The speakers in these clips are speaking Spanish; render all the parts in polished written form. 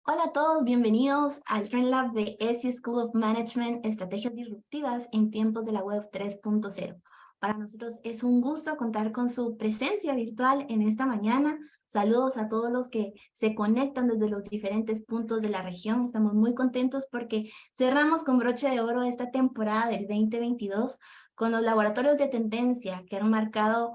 Hola a todos, bienvenidos al Trend Lab de ESI School of Management, Estrategias Disruptivas en tiempos de la Web 3.0. Para nosotros es un gusto contar con su presencia virtual en esta mañana. Saludos a todos los que se conectan desde los diferentes puntos de la región. Estamos muy contentos porque cerramos con broche de oro esta temporada del 2022 con los laboratorios de tendencia que han marcado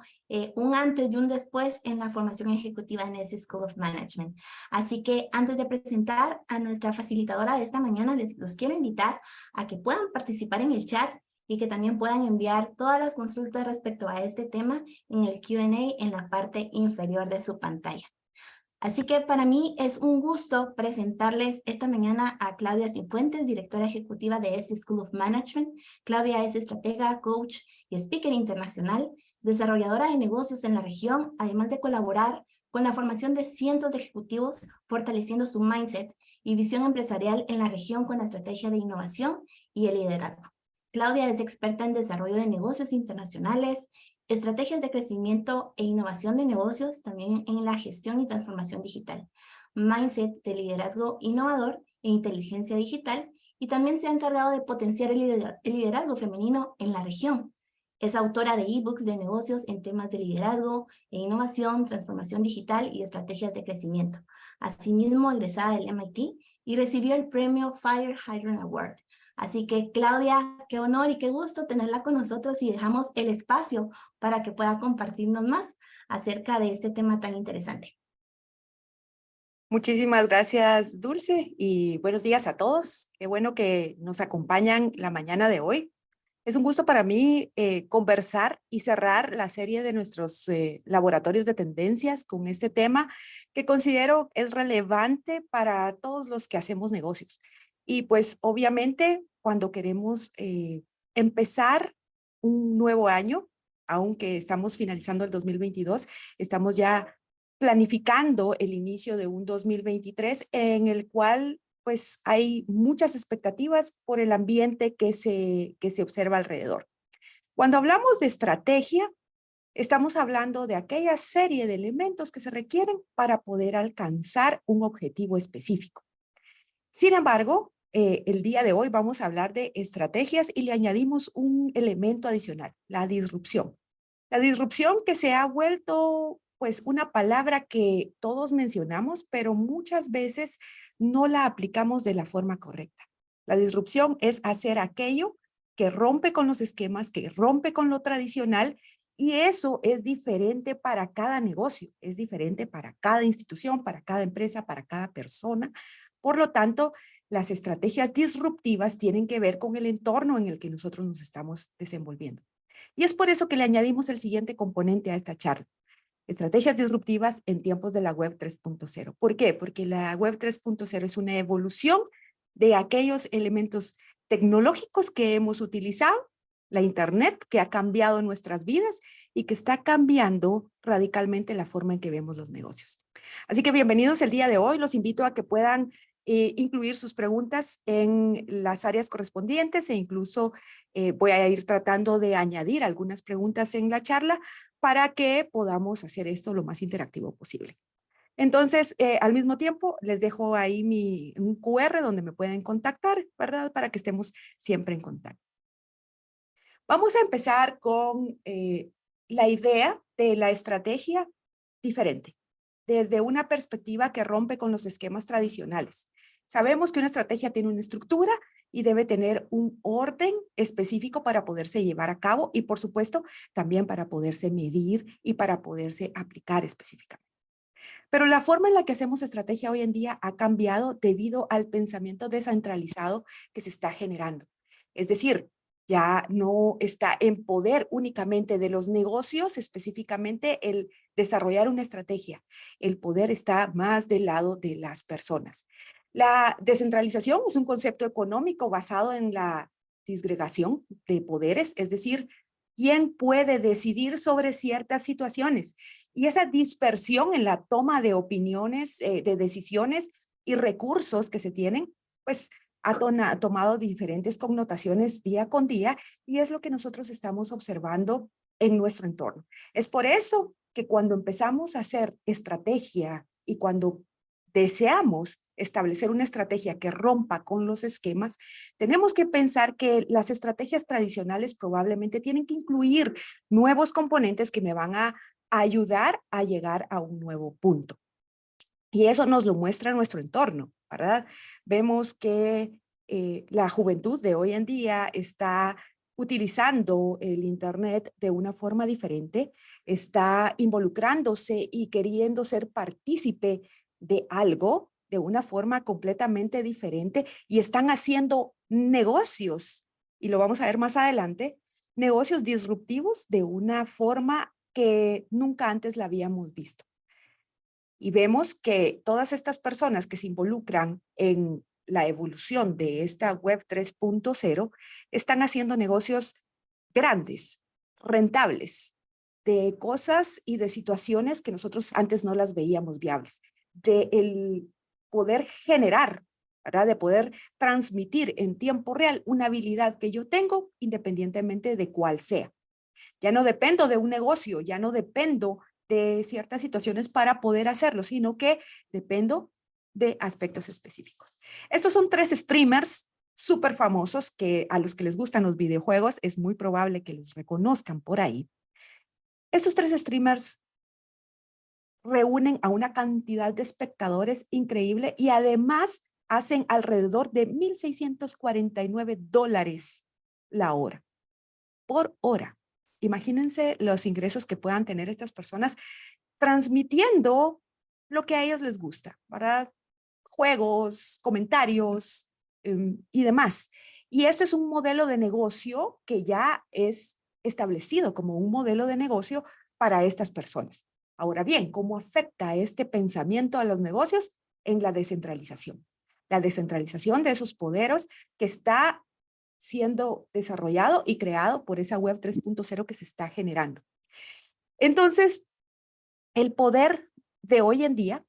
un antes y un después en la formación ejecutiva en ESI School of Management. Así que antes de presentar a nuestra facilitadora de esta mañana, los quiero invitar a que puedan participar en el chat y que también puedan enviar todas las consultas respecto a este tema en el Q&A en la parte inferior de su pantalla. Así que para mí es un gusto presentarles esta mañana a Claudia Cifuentes, directora ejecutiva de ESI School of Management. Claudia es estratega, coach y speaker internacional, desarrolladora de negocios en la región, además de colaborar con la formación de cientos de ejecutivos, fortaleciendo su mindset y visión empresarial en la región con la estrategia de innovación y el liderazgo. Claudia es experta en desarrollo de negocios internacionales, estrategias de crecimiento e innovación de negocios, también en la gestión y transformación digital, mindset de liderazgo innovador e inteligencia digital, y también se ha encargado de potenciar el liderazgo femenino en la región. Es autora de ebooks de negocios en temas de liderazgo e innovación, transformación digital y estrategias de crecimiento. Asimismo, egresada del MIT y recibió el premio Fire Hydrant Award. Así que, Claudia, qué honor y qué gusto tenerla con nosotros y dejamos el espacio para que pueda compartirnos más acerca de este tema tan interesante. Muchísimas gracias, Dulce, y buenos días a todos. Qué bueno que nos acompañan la mañana de hoy. Es un gusto para mí conversar y cerrar la serie de nuestros laboratorios de tendencias con este tema que considero es relevante para todos los que hacemos negocios. Y pues obviamente cuando queremos empezar un nuevo año, aunque estamos finalizando el 2022, estamos ya planificando el inicio de un 2023 en el cual pues hay muchas expectativas por el ambiente que se observa alrededor. Cuando hablamos de estrategia, estamos hablando de aquella serie de elementos que se requieren para poder alcanzar un objetivo específico. Sin embargo, el día de hoy vamos a hablar de estrategias y le añadimos un elemento adicional, la disrupción. La disrupción que se ha vuelto pues una palabra que todos mencionamos, pero muchas veces no la aplicamos de la forma correcta. La disrupción es hacer aquello que rompe con los esquemas, que rompe con lo tradicional, y eso es diferente para cada negocio, es diferente para cada institución, para cada empresa, para cada persona. Por lo tanto, las estrategias disruptivas tienen que ver con el entorno en el que nosotros nos estamos desenvolviendo. Y es por eso que le añadimos el siguiente componente a esta charla. Estrategias disruptivas en tiempos de la Web 3.0. ¿Por qué? Porque la Web 3.0 es una evolución de aquellos elementos tecnológicos que hemos utilizado, la Internet que ha cambiado nuestras vidas y que está cambiando radicalmente la forma en que vemos los negocios. Así que bienvenidos el día de hoy. Los invito a que puedan incluir sus preguntas en las áreas correspondientes e incluso voy a ir tratando de añadir algunas preguntas en la charla para que podamos hacer esto lo más interactivo posible. Entonces, al mismo tiempo, les dejo ahí un QR donde me pueden contactar, ¿verdad? Para que estemos siempre en contacto. Vamos a empezar con la idea de la estrategia diferente, desde una perspectiva que rompe con los esquemas tradicionales. Sabemos que una estrategia tiene una estructura y debe tener un orden específico para poderse llevar a cabo y, por supuesto, también para poderse medir y para poderse aplicar específicamente. Pero la forma en la que hacemos estrategia hoy en día ha cambiado debido al pensamiento descentralizado que se está generando. Es decir, ya no está en poder únicamente de los negocios, específicamente el desarrollar una estrategia. El poder está más del lado de las personas. La descentralización es un concepto económico basado en la disgregación de poderes, es decir, quién puede decidir sobre ciertas situaciones. Y esa dispersión en la toma de opiniones, de decisiones y recursos que se tienen, pues ha tomado diferentes connotaciones día con día y es lo que nosotros estamos observando en nuestro entorno. Es por eso que cuando empezamos a hacer estrategia y cuando deseamos establecer una estrategia que rompa con los esquemas, tenemos que pensar que las estrategias tradicionales probablemente tienen que incluir nuevos componentes que me van a ayudar a llegar a un nuevo punto. Y eso nos lo muestra nuestro entorno, ¿verdad? Vemos que la juventud de hoy en día está utilizando el Internet de una forma diferente, está involucrándose y queriendo ser partícipe de algo de una forma completamente diferente y están haciendo negocios, y lo vamos a ver más adelante, negocios disruptivos de una forma que nunca antes la habíamos visto. Y vemos que todas estas personas que se involucran en la evolución de esta web 3.0 están haciendo negocios grandes, rentables, de cosas y de situaciones que nosotros antes no las veíamos viables, de el poder generar, ¿verdad? De poder transmitir en tiempo real una habilidad que yo tengo independientemente de cuál sea. Ya no dependo de un negocio, ya no dependo de ciertas situaciones para poder hacerlo, sino que dependo de aspectos específicos. Estos son 3 streamers súper famosos que a los que les gustan los videojuegos es muy probable que los reconozcan por ahí. Estos 3 streamers reúnen a una cantidad de espectadores increíble y además hacen alrededor de $1,649 la hora, por hora. Imagínense los ingresos que puedan tener estas personas transmitiendo lo que a ellos les gusta, ¿verdad? Juegos, comentarios y demás. Y esto es un modelo de negocio que ya es establecido como un modelo de negocio para estas personas. Ahora bien, ¿cómo afecta este pensamiento a los negocios? En la descentralización. La descentralización de esos poderes que está siendo desarrollado y creado por esa web 3.0 que se está generando. Entonces, el poder de hoy en día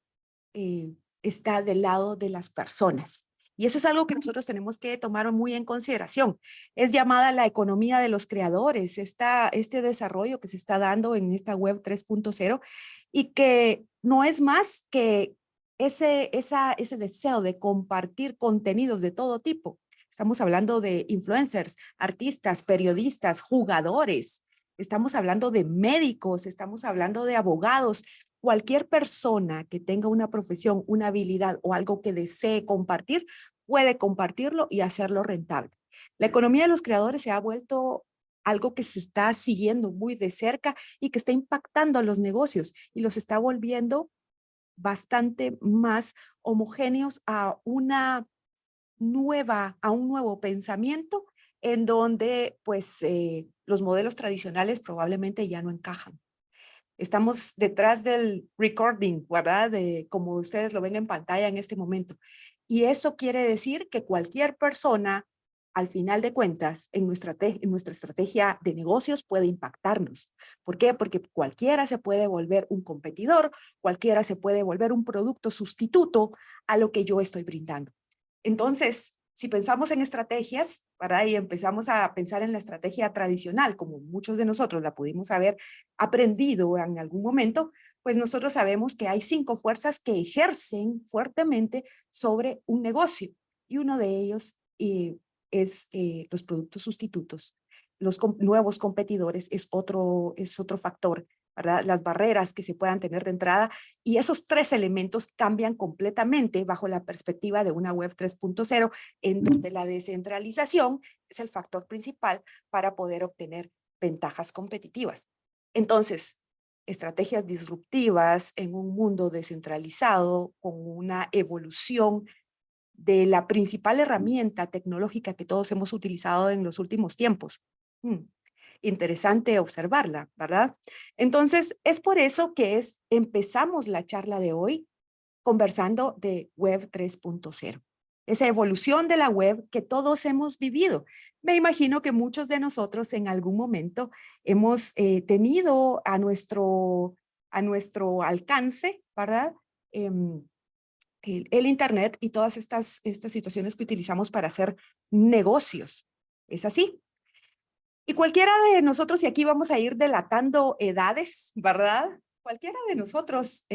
está del lado de las personas. Y eso es algo que nosotros tenemos que tomar muy en consideración. Es llamada la economía de los creadores, este desarrollo que se está dando en esta web 3.0 y que no es más que ese deseo de compartir contenidos de todo tipo. Estamos hablando de influencers, artistas, periodistas, jugadores. Estamos hablando de médicos, estamos hablando de abogados. Cualquier persona que tenga una profesión, una habilidad o algo que desee compartir, puede compartirlo y hacerlo rentable. La economía de los creadores se ha vuelto algo que se está siguiendo muy de cerca y que está impactando a los negocios y los está volviendo bastante más homogéneos a un nuevo pensamiento en donde pues los modelos tradicionales probablemente ya no encajan. Estamos detrás del recording, ¿verdad? Como ustedes lo ven en pantalla en este momento. Y eso quiere decir que cualquier persona, al final de cuentas, en nuestra estrategia de negocios puede impactarnos. ¿Por qué? Porque cualquiera se puede volver un competidor, cualquiera se puede volver un producto sustituto a lo que yo estoy brindando. Entonces, si pensamos en estrategias, ¿verdad? Y empezamos a pensar en la estrategia tradicional, como muchos de nosotros la pudimos haber aprendido en algún momento, pues nosotros sabemos que hay 5 fuerzas que ejercen fuertemente sobre un negocio. Y uno de ellos es los productos sustitutos. Los nuevos competidores es otro factor, ¿verdad? Las barreras que se puedan tener de entrada, y esos 3 elementos cambian completamente bajo la perspectiva de una web 3.0, en donde la descentralización es el factor principal para poder obtener ventajas competitivas. Entonces, estrategias disruptivas en un mundo descentralizado, con una evolución de la principal herramienta tecnológica que todos hemos utilizado en los últimos tiempos. Interesante observarla, ¿verdad? Entonces, es por eso que empezamos la charla de hoy conversando de Web 3.0. Esa evolución de la web que todos hemos vivido. Me imagino que muchos de nosotros en algún momento hemos tenido a nuestro alcance, ¿verdad? El Internet y todas estas situaciones que utilizamos para hacer negocios. ¿Es así? Y cualquiera de nosotros, y aquí vamos a ir delatando edades, ¿verdad? cualquiera de nosotros,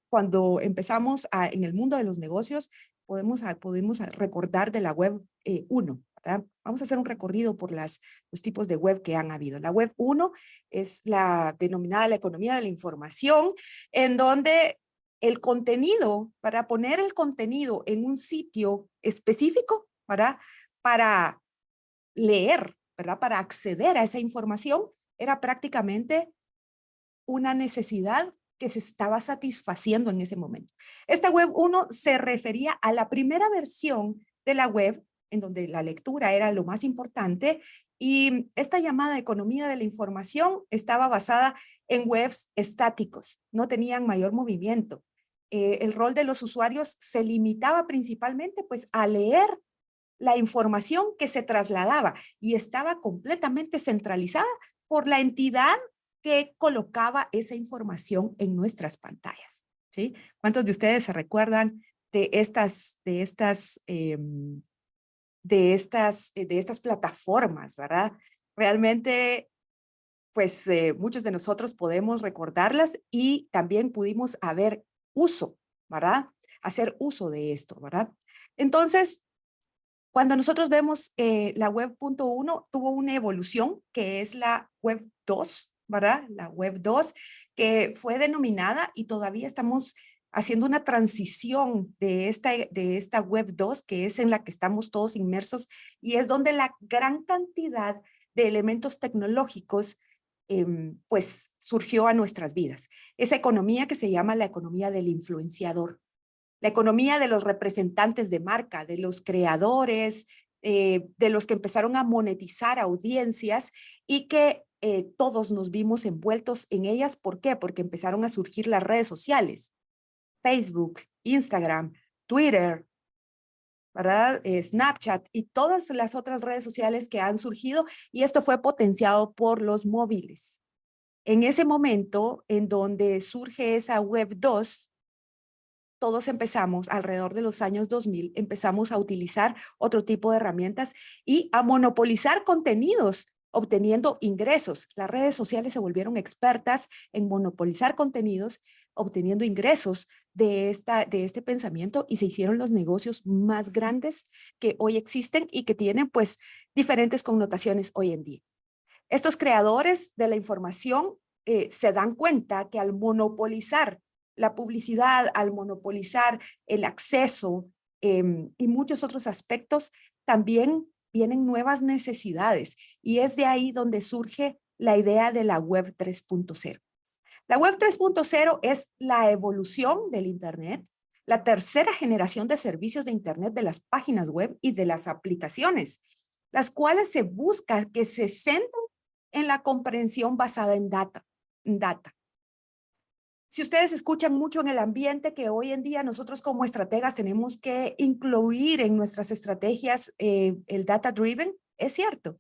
cuando empezamos en el mundo de los negocios, podemos recordar de la web 1, ¿verdad? Vamos a hacer un recorrido por los tipos de web que han habido. La web 1 es la denominada la economía de la información, en donde el contenido, para poner el contenido en un sitio específico, ¿verdad? Para leer, ¿verdad? Para acceder a esa información, era prácticamente una necesidad que se estaba satisfaciendo en ese momento. Esta web 1 se refería a la primera versión de la web, en donde la lectura era lo más importante, y esta llamada economía de la información estaba basada en webs estáticos, no tenían mayor movimiento. El rol de los usuarios se limitaba principalmente pues, a leer la información que se trasladaba y estaba completamente centralizada por la entidad que colocaba esa información en nuestras pantallas, ¿sí? ¿Cuántos de ustedes se recuerdan de estas plataformas, verdad? Realmente, pues muchos de nosotros podemos recordarlas y también pudimos hacer uso, ¿verdad? Hacer uso de esto, ¿verdad? Entonces, cuando nosotros vemos la web punto 1 tuvo una evolución que es la web 2, ¿verdad? La web 2 que fue denominada y todavía estamos haciendo una transición de esta web 2 que es en la que estamos todos inmersos y es donde la gran cantidad de elementos tecnológicos pues surgió a nuestras vidas. Esa economía que se llama la economía del influenciador. La economía de los representantes de marca, de los creadores, de los que empezaron a monetizar audiencias y que todos nos vimos envueltos en ellas. ¿Por qué? Porque empezaron a surgir las redes sociales, Facebook, Instagram, Twitter, ¿verdad? Snapchat y todas las otras redes sociales que han surgido y esto fue potenciado por los móviles. En ese momento en donde surge esa web 2, todos empezamos, alrededor de los años 2000, empezamos a utilizar otro tipo de herramientas y a monopolizar contenidos, obteniendo ingresos. Las redes sociales se volvieron expertas en monopolizar contenidos, obteniendo ingresos de este pensamiento y se hicieron los negocios más grandes que hoy existen y que tienen pues diferentes connotaciones hoy en día. Estos creadores de la información se dan cuenta que al monopolizar la publicidad, al monopolizar el acceso y muchos otros aspectos, también vienen nuevas necesidades y es de ahí donde surge la idea de la web 3.0. La web 3.0 es la evolución del Internet, la tercera generación de servicios de Internet de las páginas web y de las aplicaciones, las cuales se busca que se centren en la comprensión basada en data. Si ustedes escuchan mucho en el ambiente que hoy en día nosotros como estrategas tenemos que incluir en nuestras estrategias el data driven, es cierto.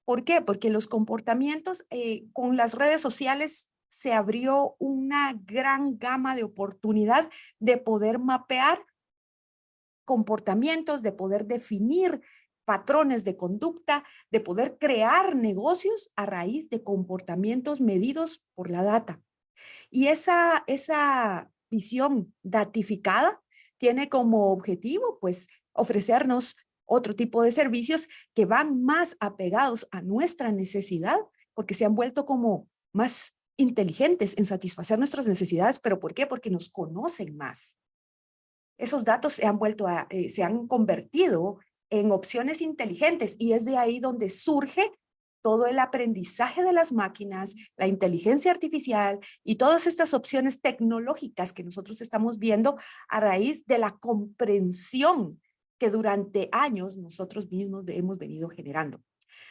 ¿Por qué? Porque los comportamientos con las redes sociales se abrió una gran gama de oportunidad de poder mapear comportamientos, de poder definir patrones de conducta, de poder crear negocios a raíz de comportamientos medidos por la data. Y esa visión datificada tiene como objetivo, pues, ofrecernos otro tipo de servicios que van más apegados a nuestra necesidad, porque se han vuelto como más inteligentes en satisfacer nuestras necesidades. ¿Pero por qué? Porque nos conocen más. Esos datos se han convertido en opciones inteligentes y es de ahí donde surge todo el aprendizaje de las máquinas, la inteligencia artificial y todas estas opciones tecnológicas que nosotros estamos viendo a raíz de la comprensión que durante años nosotros mismos hemos venido generando.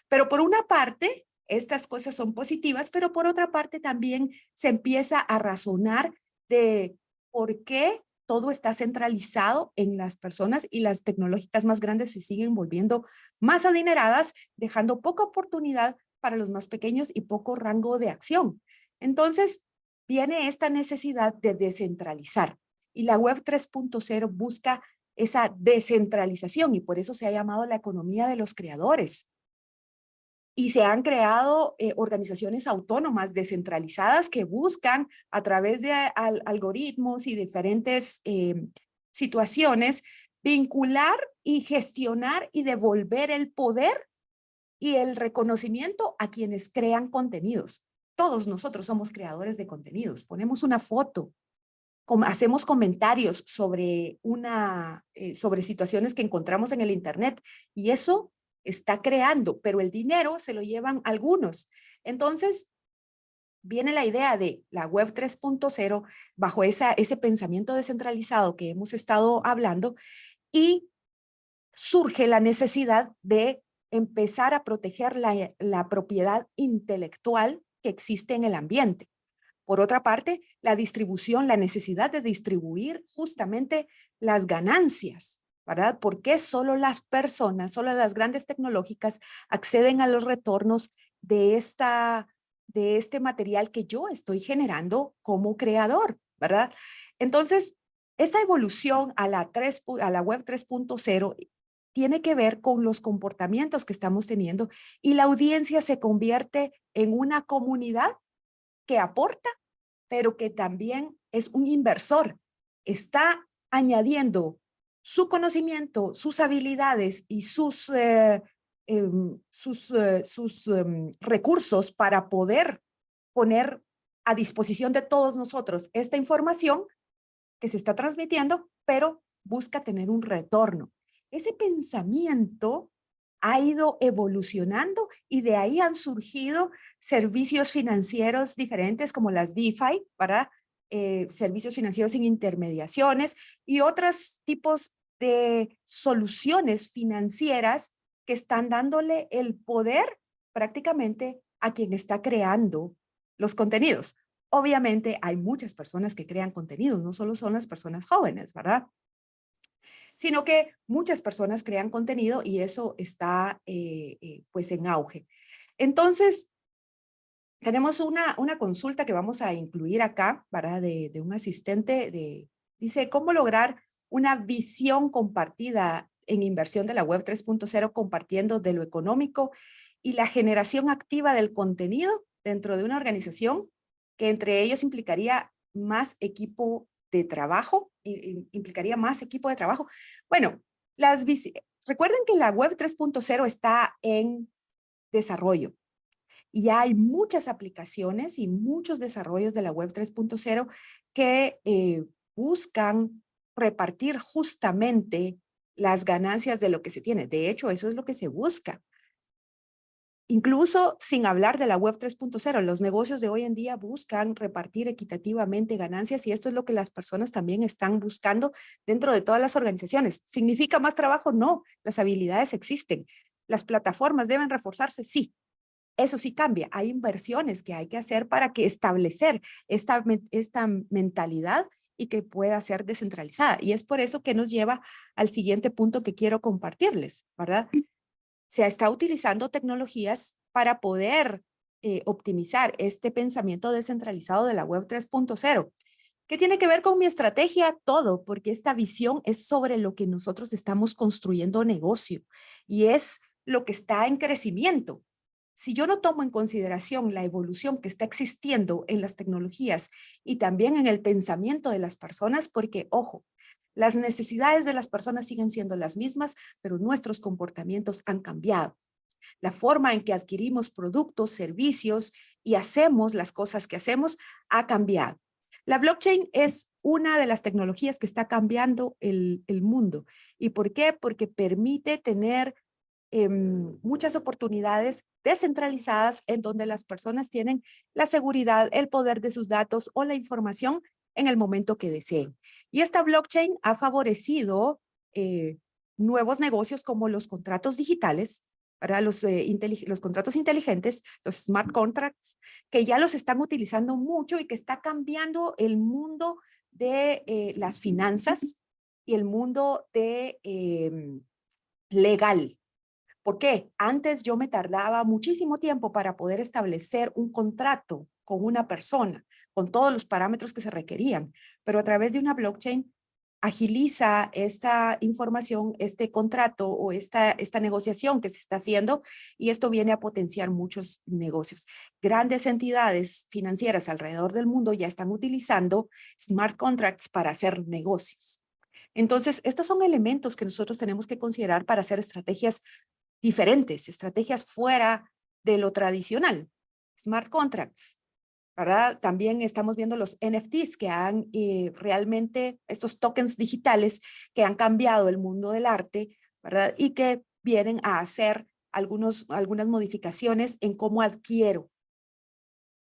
Pero por una parte, estas cosas son positivas, pero por otra parte también se empieza a razonar de por qué todo está centralizado en las personas y las tecnológicas más grandes se siguen volviendo más adineradas, dejando poca oportunidad para los más pequeños y poco rango de acción. Entonces, viene esta necesidad de descentralizar y la web 3.0 busca esa descentralización y por eso se ha llamado la economía de los creadores. Y se han creado organizaciones autónomas descentralizadas que buscan a través de algoritmos y diferentes situaciones vincular y gestionar y devolver el poder y el reconocimiento a quienes crean contenidos. Todos nosotros somos creadores de contenidos. Ponemos una foto, hacemos comentarios sobre, sobre situaciones que encontramos en el Internet y eso está creando, pero el dinero se lo llevan algunos. Entonces, viene la idea de la web 3.0 bajo ese pensamiento descentralizado que hemos estado hablando y surge la necesidad de empezar a proteger la propiedad intelectual que existe en el ambiente. Por otra parte, la distribución, la necesidad de distribuir justamente las ganancias, ¿verdad? Porque solo las personas, solo las grandes tecnológicas acceden a los retornos de este material que yo estoy generando como creador, ¿verdad? Entonces, esa evolución a la web 3.0 tiene que ver con los comportamientos que estamos teniendo y la audiencia se convierte en una comunidad que aporta, pero que también es un inversor. Está añadiendo su conocimiento, sus habilidades y sus recursos para poder poner a disposición de todos nosotros esta información que se está transmitiendo, pero busca tener un retorno. Ese pensamiento ha ido evolucionando y de ahí han surgido servicios financieros diferentes como las DeFi, ¿verdad? Servicios financieros sin intermediaciones y otros tipos de soluciones financieras que están dándole el poder prácticamente a quien está creando los contenidos. Obviamente hay muchas personas que crean contenidos, no solo son las personas jóvenes, ¿verdad? Sino que muchas personas crean contenido y eso está pues en auge. Entonces, tenemos una consulta que vamos a incluir acá, ¿verdad? De un asistente, dice, ¿cómo lograr una visión compartida en inversión de la web 3.0 compartiendo de lo económico y la generación activa del contenido dentro de una organización que entre ellos implicaría más equipo de trabajo, implicaría más equipo de trabajo? Bueno, recuerden que la web 3.0 está en desarrollo. Y ya hay muchas aplicaciones y muchos desarrollos de la web 3.0 que buscan repartir justamente las ganancias de lo que se tiene. De hecho, eso es lo que se busca. Incluso sin hablar de la web 3.0, los negocios de hoy en día buscan repartir equitativamente ganancias y esto es lo que las personas también están buscando dentro de todas las organizaciones. ¿Significa más trabajo? No, las habilidades existen. ¿Las plataformas deben reforzarse? Sí. Eso sí cambia. Hay inversiones que hay que hacer para que establecer esta mentalidad y que pueda ser descentralizada. Y es por eso que nos lleva al siguiente punto que quiero compartirles, ¿verdad? Se está utilizando tecnologías para poder optimizar este pensamiento descentralizado de la web 3.0. ¿Qué tiene que ver con mi estrategia? Todo, porque esta visión es sobre lo que nosotros estamos construyendo negocio y es lo que está en crecimiento. Si yo no tomo en consideración la evolución que está existiendo en las tecnologías y también en el pensamiento de las personas, porque, ojo, las necesidades de las personas siguen siendo las mismas, pero nuestros comportamientos han cambiado. La forma en que adquirimos productos, servicios y hacemos las cosas que hacemos ha cambiado. La blockchain es una de las tecnologías que está cambiando el mundo. ¿Y por qué? Porque permite tener muchas oportunidades descentralizadas en donde las personas tienen la seguridad, el poder de sus datos o la información en el momento que deseen. Y esta blockchain ha favorecido nuevos negocios como los contratos digitales, para los contratos inteligentes, los smart contracts, que ya los están utilizando mucho y que está cambiando el mundo de las finanzas y el mundo de legal. ¿Por qué? Antes yo me tardaba muchísimo tiempo para poder establecer un contrato con una persona, con todos los parámetros que se requerían, pero a través de una blockchain agiliza esta información, este contrato o esta negociación que se está haciendo, y esto viene a potenciar muchos negocios. Grandes entidades financieras alrededor del mundo ya están utilizando smart contracts para hacer negocios. Entonces, estos son elementos que nosotros tenemos que considerar para hacer estrategias diferentes, estrategias fuera de lo tradicional. Smart contracts, ¿verdad? También estamos viendo los NFTs que han realmente, estos tokens digitales que han cambiado el mundo del arte, ¿verdad? Y que vienen a hacer algunas modificaciones en cómo adquiero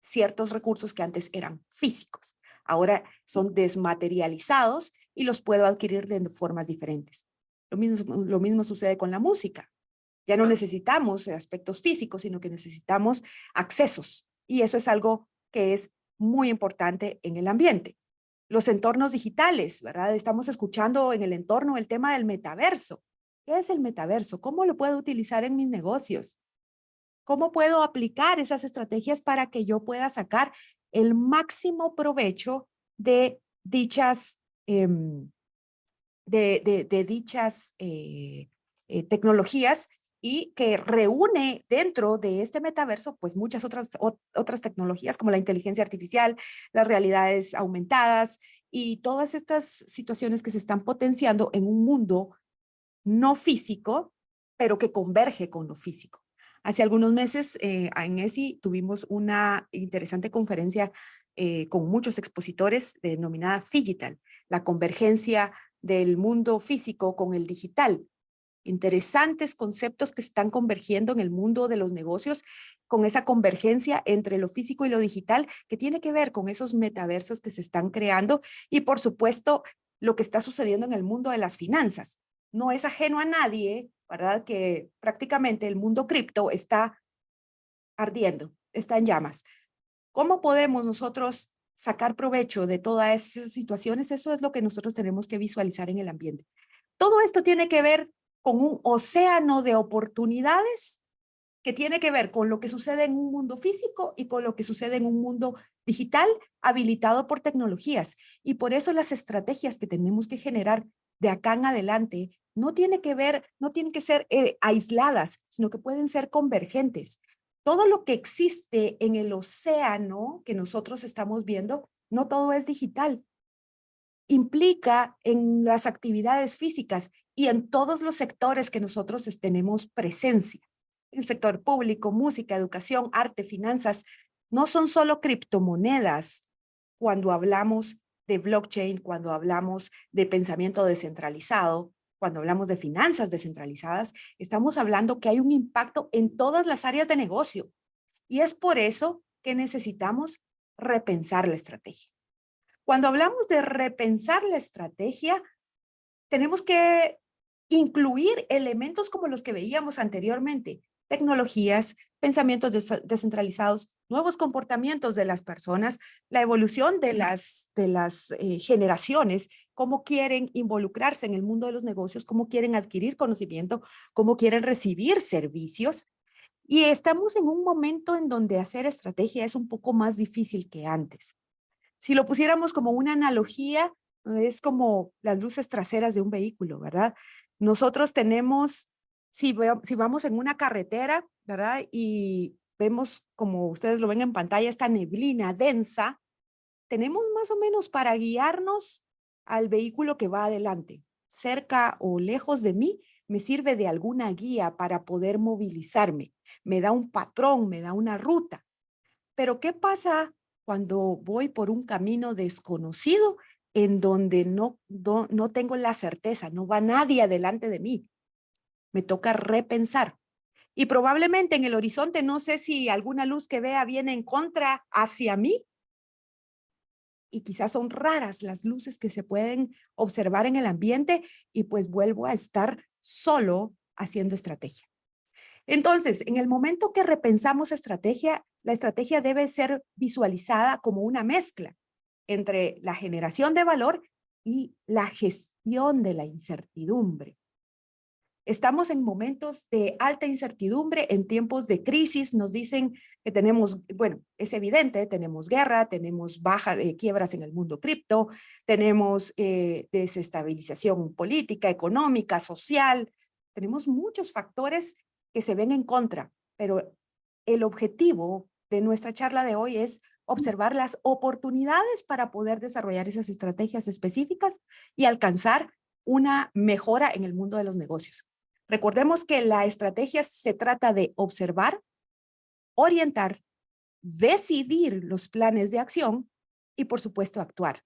ciertos recursos que antes eran físicos. Ahora son desmaterializados y los puedo adquirir de formas diferentes. Lo mismo sucede con la música. Ya no necesitamos aspectos físicos, sino que necesitamos accesos. Y eso es algo que es muy importante en el ambiente. Los entornos digitales, ¿verdad? Estamos escuchando en el entorno el tema del metaverso. ¿Qué es el metaverso? ¿Cómo lo puedo utilizar en mis negocios? ¿Cómo puedo aplicar esas estrategias para que yo pueda sacar el máximo provecho de dichas, tecnologías, y que reúne dentro de este metaverso pues muchas otras tecnologías como la inteligencia artificial, las realidades aumentadas y todas estas situaciones que se están potenciando en un mundo no físico, pero que converge con lo físico? Hace algunos meses en ESI tuvimos una interesante conferencia con muchos expositores denominada Figital, la convergencia del mundo físico con el digital. Interesantes conceptos que están convergiendo en el mundo de los negocios con esa convergencia entre lo físico y lo digital que tiene que ver con esos metaversos que se están creando y por supuesto lo que está sucediendo en el mundo de las finanzas. No es ajeno a nadie, ¿verdad? Que prácticamente el mundo cripto está ardiendo, está en llamas. ¿Cómo podemos nosotros sacar provecho de todas esas situaciones? Eso es lo que nosotros tenemos que visualizar en el ambiente. Todo esto tiene que ver con un océano de oportunidades que tiene que ver con lo que sucede en un mundo físico y con lo que sucede en un mundo digital habilitado por tecnologías. Y por eso las estrategias que tenemos que generar de acá en adelante no tienen que ser aisladas, sino que pueden ser convergentes. Todo lo que existe en el océano que nosotros estamos viendo, no todo es digital. Implica en las actividades físicas y en todos los sectores que nosotros tenemos presencia. El sector público, música, educación, arte, finanzas, no son solo criptomonedas cuando hablamos de blockchain, cuando hablamos de pensamiento descentralizado, cuando hablamos de finanzas descentralizadas, estamos hablando que hay un impacto en todas las áreas de negocio. Y es por eso que necesitamos repensar la estrategia. Cuando hablamos de repensar la estrategia, tenemos que incluir elementos como los que veíamos anteriormente, tecnologías, pensamientos descentralizados, nuevos comportamientos de las personas, la evolución de las generaciones, cómo quieren involucrarse en el mundo de los negocios, cómo quieren adquirir conocimiento, cómo quieren recibir servicios. Y estamos en un momento en donde hacer estrategia es un poco más difícil que antes. Si lo pusiéramos como una analogía, es como las luces traseras de un vehículo, ¿verdad? Nosotros tenemos, si vamos en una carretera, ¿verdad? Y vemos, como ustedes lo ven en pantalla, esta neblina densa, tenemos más o menos para guiarnos al vehículo que va adelante. Cerca o lejos de mí, me sirve de alguna guía para poder movilizarme. Me da un patrón, me da una ruta. Pero ¿qué pasa cuando voy por un camino desconocido en donde no tengo la certeza, no va nadie adelante de mí? Me toca repensar. Y probablemente en el horizonte no sé si alguna luz que vea viene en contra hacia mí. Y quizás son raras las luces que se pueden observar en el ambiente y pues vuelvo a estar solo haciendo estrategia. Entonces, en el momento que repensamos estrategia, la estrategia debe ser visualizada como una mezcla entre la generación de valor y la gestión de la incertidumbre. Estamos en momentos de alta incertidumbre, en tiempos de crisis. Nos dicen que tenemos, bueno, es evidente, tenemos guerra, tenemos baja de quiebras en el mundo cripto, tenemos desestabilización política, económica, social. Tenemos muchos factores que se ven en contra, pero el objetivo de nuestra charla de hoy es observar las oportunidades para poder desarrollar esas estrategias específicas y alcanzar una mejora en el mundo de los negocios. Recordemos que la estrategia se trata de observar, orientar, decidir los planes de acción y, por supuesto, actuar.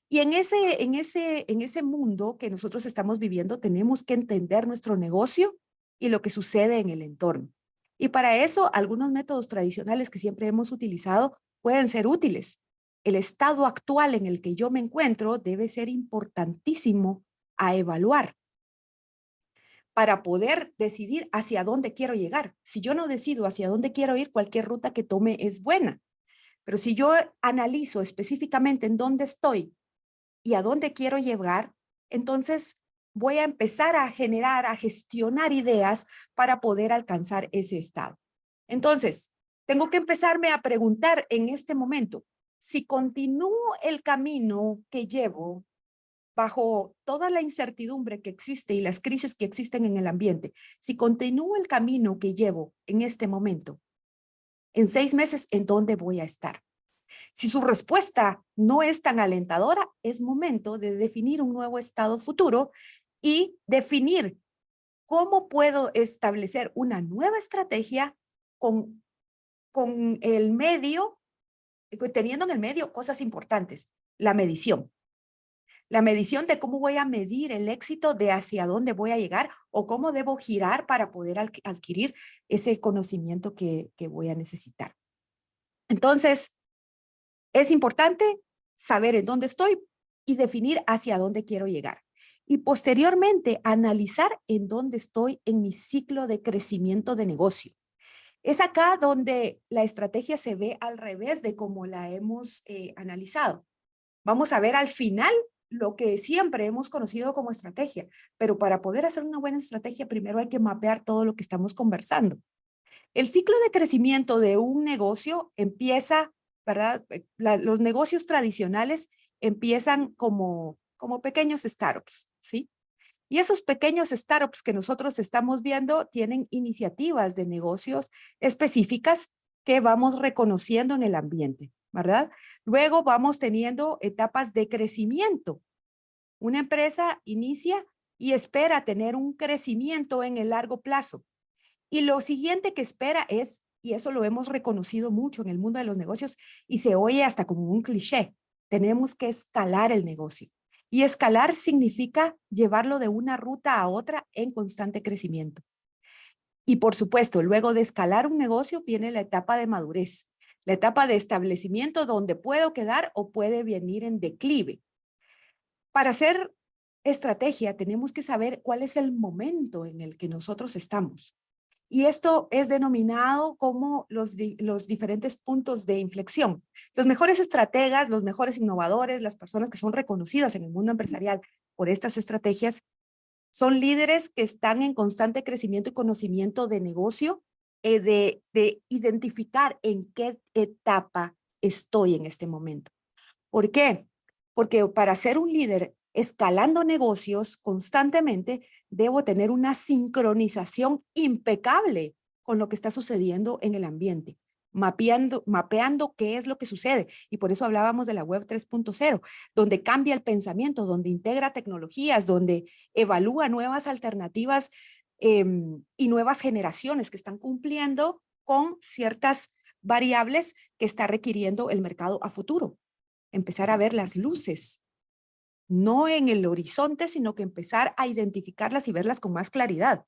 Y en ese mundo que nosotros estamos viviendo, tenemos que entender nuestro negocio y lo que sucede en el entorno. Y para eso, algunos métodos tradicionales que siempre hemos utilizado pueden ser útiles. El estado actual en el que yo me encuentro debe ser importantísimo a evaluar para poder decidir hacia dónde quiero llegar. Si yo no decido hacia dónde quiero ir, cualquier ruta que tome es buena. Pero si yo analizo específicamente en dónde estoy y a dónde quiero llegar, entonces voy a empezar a generar, a gestionar ideas para poder alcanzar ese estado. Entonces, tengo que empezarme a preguntar en este momento, si continúo el camino que llevo bajo toda la incertidumbre que existe y las crisis que existen en el ambiente, si continúo el camino que llevo en este momento, en 6 meses, ¿en dónde voy a estar? Si su respuesta no es tan alentadora, es momento de definir un nuevo estado futuro y definir cómo puedo establecer una nueva estrategia con el medio, teniendo en el medio cosas importantes, la medición. La medición de cómo voy a medir el éxito de hacia dónde voy a llegar o cómo debo girar para poder adquirir ese conocimiento que voy a necesitar. Entonces, es importante saber en dónde estoy y definir hacia dónde quiero llegar. Y posteriormente, analizar en dónde estoy en mi ciclo de crecimiento de negocio. Es acá donde la estrategia se ve al revés de cómo la hemos analizado. Vamos a ver al final lo que siempre hemos conocido como estrategia, pero para poder hacer una buena estrategia, primero hay que mapear todo lo que estamos conversando. El ciclo de crecimiento de un negocio empieza, ¿verdad? Los negocios tradicionales empiezan como pequeños startups, ¿sí? Y esos pequeños startups que nosotros estamos viendo tienen iniciativas de negocios específicas que vamos reconociendo en el ambiente, ¿verdad? Luego vamos teniendo etapas de crecimiento. Una empresa inicia y espera tener un crecimiento en el largo plazo. Y lo siguiente que espera es, y eso lo hemos reconocido mucho en el mundo de los negocios, y se oye hasta como un cliché, tenemos que escalar el negocio. Y escalar significa llevarlo de una ruta a otra en constante crecimiento. Y por supuesto, luego de escalar un negocio viene la etapa de madurez, la etapa de establecimiento donde puedo quedar o puede venir en declive. Para hacer estrategia tenemos que saber cuál es el momento en el que nosotros estamos. Y esto es denominado como los diferentes puntos de inflexión. Los mejores estrategas, los mejores innovadores, las personas que son reconocidas en el mundo empresarial por estas estrategias, son líderes que están en constante crecimiento y conocimiento de negocio, de identificar en qué etapa estoy en este momento. ¿Por qué? Porque para ser un líder escalando negocios constantemente, debo tener una sincronización impecable con lo que está sucediendo en el ambiente, mapeando qué es lo que sucede. Y por eso hablábamos de la web 3.0, donde cambia el pensamiento, donde integra tecnologías, donde evalúa nuevas alternativas y nuevas generaciones que están cumpliendo con ciertas variables que está requiriendo el mercado a futuro. Empezar a ver las luces, no en el horizonte, sino que empezar a identificarlas y verlas con más claridad.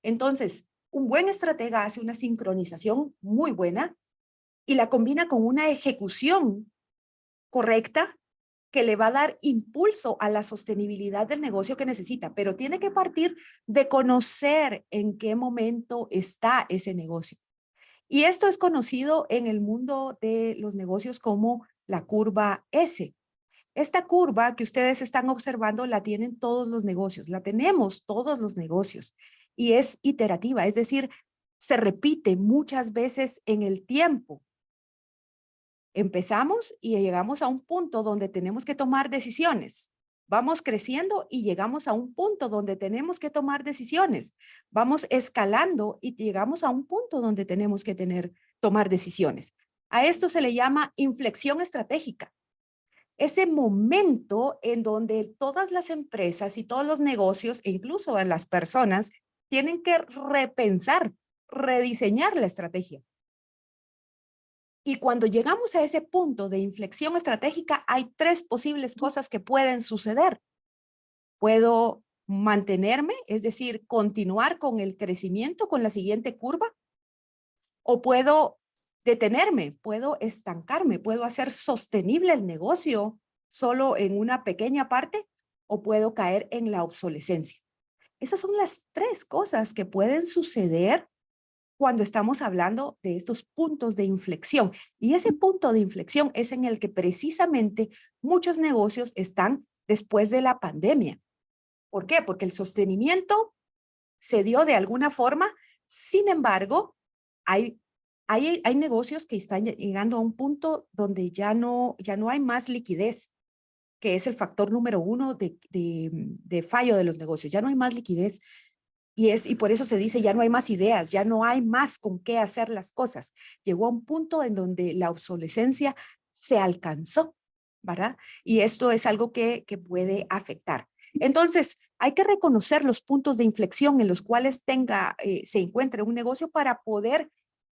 Entonces, un buen estratega hace una sincronización muy buena y la combina con una ejecución correcta que le va a dar impulso a la sostenibilidad del negocio que necesita, pero tiene que partir de conocer en qué momento está ese negocio. Y esto es conocido en el mundo de los negocios como la curva S. Esta curva que ustedes están observando la tienen todos los negocios, la tenemos todos los negocios y es iterativa, es decir, se repite muchas veces en el tiempo. Empezamos y llegamos a un punto donde tenemos que tomar decisiones. Vamos creciendo y llegamos a un punto donde tenemos que tomar decisiones. Vamos escalando y llegamos a un punto donde tenemos que tomar decisiones. A esto se le llama inflexión estratégica. Ese momento en donde todas las empresas y todos los negocios, e incluso las personas, tienen que repensar, rediseñar la estrategia. Y cuando llegamos a ese punto de inflexión estratégica, hay tres posibles cosas que pueden suceder. Puedo mantenerme, es decir, continuar con el crecimiento, con la siguiente curva, o puedo detenerme, puedo estancarme, puedo hacer sostenible el negocio solo en una pequeña parte, o puedo caer en la obsolescencia. Esas son las tres cosas que pueden suceder cuando estamos hablando de estos puntos de inflexión. Y ese punto de inflexión es en el que precisamente muchos negocios están después de la pandemia. ¿Por qué? Porque el sostenimiento se dio de alguna forma. Sin embargo, hay negocios que están llegando a un punto donde ya no hay más liquidez, que es el factor número uno de fallo de los negocios. Ya no hay más liquidez. Y por eso se dice, ya no hay más ideas, ya no hay más con qué hacer las cosas. Llegó a un punto en donde la obsolescencia se alcanzó, ¿verdad? Y esto es algo que puede afectar. Entonces, hay que reconocer los puntos de inflexión en los cuales se encuentre un negocio para poder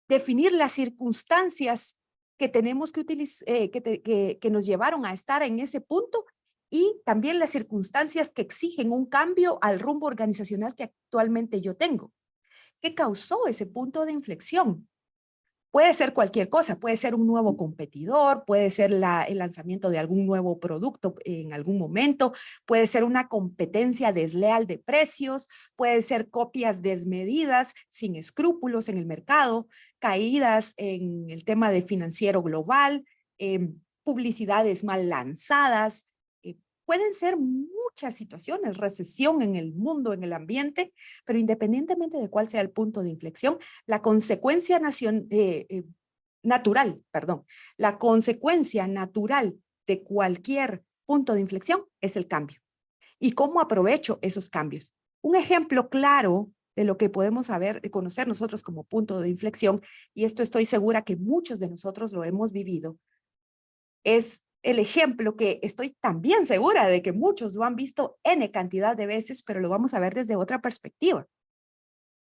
definir las circunstancias que tenemos que utilizar, que nos llevaron a estar en ese punto, y también las circunstancias que exigen un cambio al rumbo organizacional que actualmente yo tengo. ¿Qué causó ese punto de inflexión? Puede ser cualquier cosa, puede ser un nuevo competidor, puede ser el lanzamiento de algún nuevo producto en algún momento, puede ser una competencia desleal de precios, puede ser copias desmedidas, sin escrúpulos en el mercado, caídas en el tema de financiero global, publicidades mal lanzadas. Pueden ser muchas situaciones, recesión en el mundo, en el ambiente, pero independientemente de cuál sea el punto de inflexión, la consecuencia natural de cualquier punto de inflexión es el cambio. ¿Y cómo aprovecho esos cambios? Un ejemplo claro de lo que podemos conocer nosotros como punto de inflexión, y esto estoy segura que muchos de nosotros lo hemos vivido, es el ejemplo que estoy también segura de que muchos lo han visto N cantidad de veces, pero lo vamos a ver desde otra perspectiva.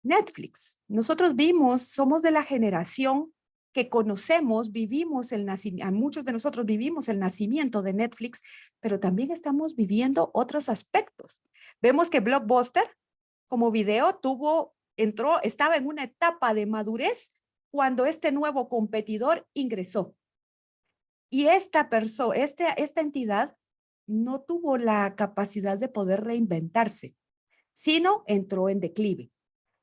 Netflix. Nosotros somos de la generación que conocemos, muchos de nosotros vivimos el nacimiento de Netflix, pero también estamos viviendo otros aspectos. Vemos que Blockbuster, como video, estaba en una etapa de madurez cuando este nuevo competidor ingresó. Y esta entidad no tuvo la capacidad de poder reinventarse, sino entró en declive.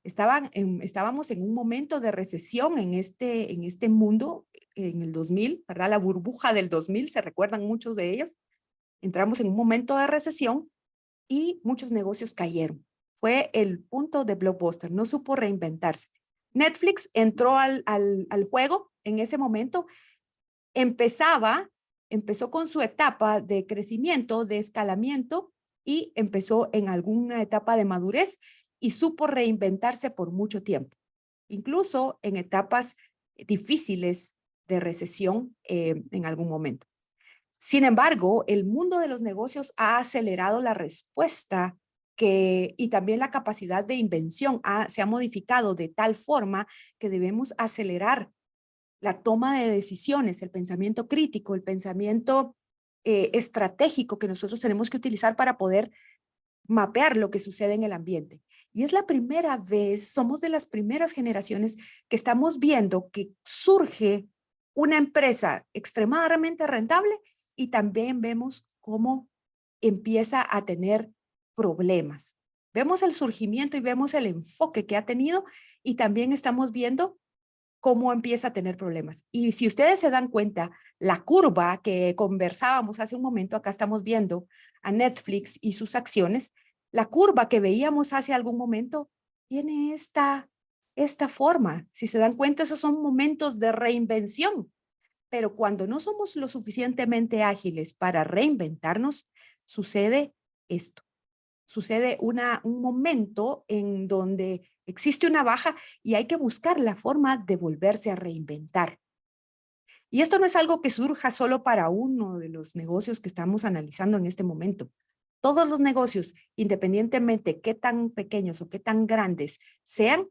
Estábamos en un momento de recesión en este mundo, en el 2000, ¿verdad? La burbuja del 2000, se recuerdan muchos de ellos. Entramos en un momento de recesión y muchos negocios cayeron. Fue el punto de Blockbuster, no supo reinventarse. Netflix entró al juego en ese momento. Empezó con su etapa de crecimiento, de escalamiento, y empezó en alguna etapa de madurez y supo reinventarse por mucho tiempo, incluso en etapas difíciles de recesión en algún momento. Sin embargo, el mundo de los negocios ha acelerado la respuesta y también la capacidad de invención se ha modificado de tal forma que debemos acelerar la toma de decisiones, el pensamiento crítico, el pensamiento estratégico que nosotros tenemos que utilizar para poder mapear lo que sucede en el ambiente. Y es la primera vez, somos de las primeras generaciones que estamos viendo que surge una empresa extremadamente rentable y también vemos cómo empieza a tener problemas. Vemos el surgimiento y vemos el enfoque que ha tenido, y también estamos viendo cómo empieza a tener problemas. Y si ustedes se dan cuenta, la curva que conversábamos hace un momento, acá estamos viendo a Netflix y sus acciones, la curva que veíamos hace algún momento tiene esta forma. Si se dan cuenta, esos son momentos de reinvención. Pero cuando no somos lo suficientemente ágiles para reinventarnos, sucede esto. Sucede un momento en donde existe una baja y hay que buscar la forma de volverse a reinventar. Y esto no es algo que surja solo para uno de los negocios que estamos analizando en este momento. Todos los negocios, independientemente qué tan pequeños o qué tan grandes sean,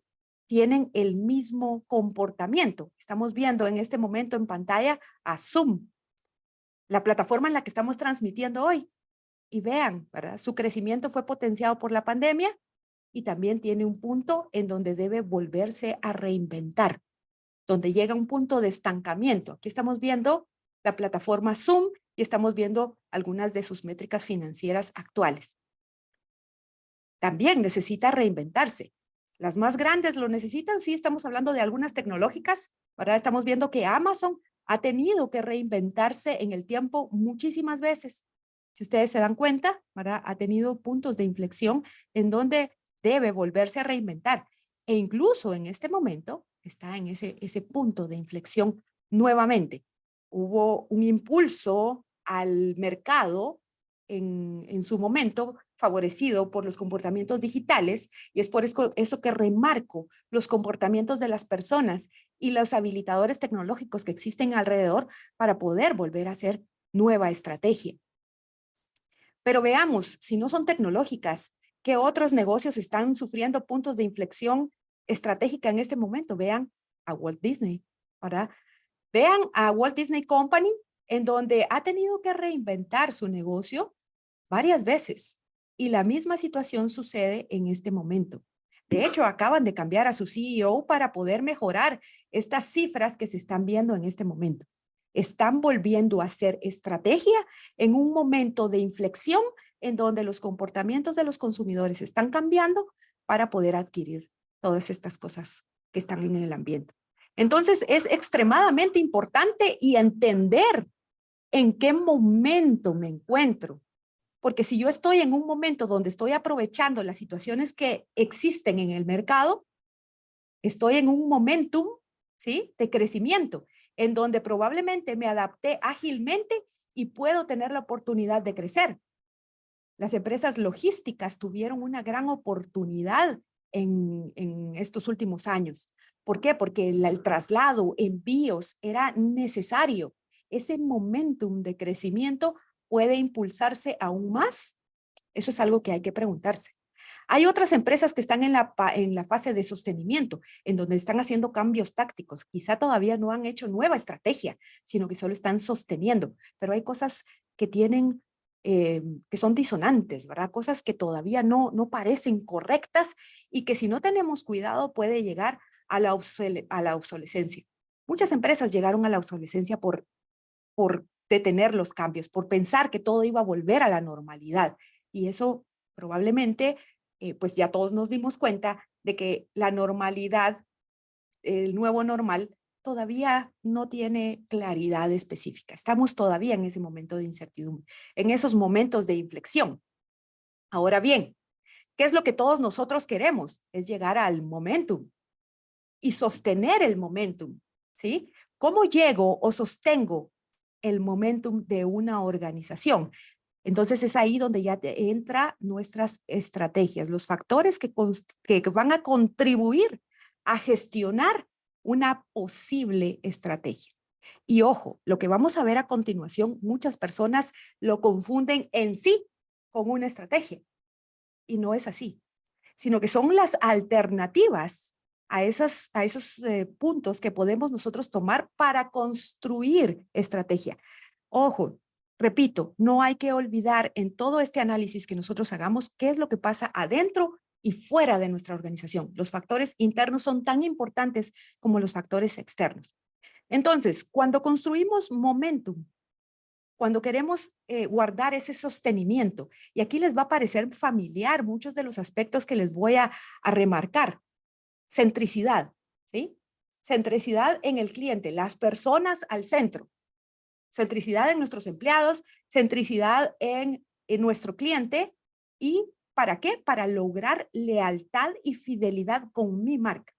tienen el mismo comportamiento. Estamos viendo en este momento en pantalla a Zoom, la plataforma en la que estamos transmitiendo hoy. Y vean, ¿verdad? Su crecimiento fue potenciado por la pandemia y también tiene un punto en donde debe volverse a reinventar, donde llega un punto de estancamiento. Aquí estamos viendo la plataforma Zoom y estamos viendo algunas de sus métricas financieras actuales. También necesita reinventarse. Las más grandes lo necesitan, sí, estamos hablando de algunas tecnológicas, ¿verdad? Estamos viendo que Amazon ha tenido que reinventarse en el tiempo muchísimas veces. Si ustedes se dan cuenta, ¿verdad? Ha tenido puntos de inflexión en donde debe volverse a reinventar. E incluso en este momento está en ese punto de inflexión nuevamente. Hubo un impulso al mercado en su momento favorecido por los comportamientos digitales y es por eso que remarco los comportamientos de las personas y los habilitadores tecnológicos que existen alrededor para poder volver a hacer nueva estrategia. Pero veamos, si no son tecnológicas, ¿qué otros negocios están sufriendo puntos de inflexión estratégica en este momento? Vean a Walt Disney, ¿verdad? Vean a Walt Disney Company, en donde ha tenido que reinventar su negocio varias veces. Y la misma situación sucede en este momento. De hecho, acaban de cambiar a su CEO para poder mejorar estas cifras que se están viendo en este momento. Están volviendo a hacer estrategia en un momento de inflexión en donde los comportamientos de los consumidores están cambiando para poder adquirir todas estas cosas que están en el ambiente. Entonces, es extremadamente importante y entender en qué momento me encuentro. Porque si yo estoy en un momento donde estoy aprovechando las situaciones que existen en el mercado, estoy en un momentum, ¿sí?, de crecimiento, en donde probablemente me adapté ágilmente y puedo tener la oportunidad de crecer. Las empresas logísticas tuvieron una gran oportunidad en estos últimos años. ¿Por qué? Porque el traslado, envíos era necesario. Ese momentum de crecimiento puede impulsarse aún más. Eso es algo que hay que preguntarse. Hay otras empresas que están en la fase de sostenimiento, en donde están haciendo cambios tácticos. Quizá todavía no han hecho nueva estrategia, sino que solo están sosteniendo. Pero hay cosas que tienen, que son disonantes, ¿verdad? Cosas que todavía no parecen correctas y que si no tenemos cuidado puede llegar a la obsolescencia. Muchas empresas llegaron a la obsolescencia por detener los cambios, por pensar que todo iba a volver a la normalidad. Y eso probablemente, pues ya todos nos dimos cuenta de que la normalidad, el nuevo normal, todavía no tiene claridad específica. Estamos todavía en ese momento de incertidumbre, en esos momentos de inflexión. Ahora bien, ¿qué es lo que todos nosotros queremos? Es llegar al momentum y sostener el momentum, ¿sí? ¿Cómo llego o sostengo el momentum de una organización? Entonces es ahí donde ya entra nuestras estrategias, los factores que van a contribuir a gestionar una posible estrategia. Y ojo, lo que vamos a ver a continuación, muchas personas lo confunden en sí con una estrategia. Y no es así, sino que son las alternativas a esos puntos que podemos nosotros tomar para construir estrategia. Ojo, repito, no hay que olvidar en todo este análisis que nosotros hagamos qué es lo que pasa adentro y fuera de nuestra organización. Los factores internos son tan importantes como los factores externos. Entonces, cuando construimos momentum, cuando queremos guardar ese sostenimiento, y aquí les va a parecer familiar muchos de los aspectos que les voy a remarcar. Centricidad, ¿sí? Centricidad en el cliente, las personas al centro. Centricidad en nuestros empleados, centricidad en nuestro cliente. ¿Y para qué? Para lograr lealtad y fidelidad con mi marca.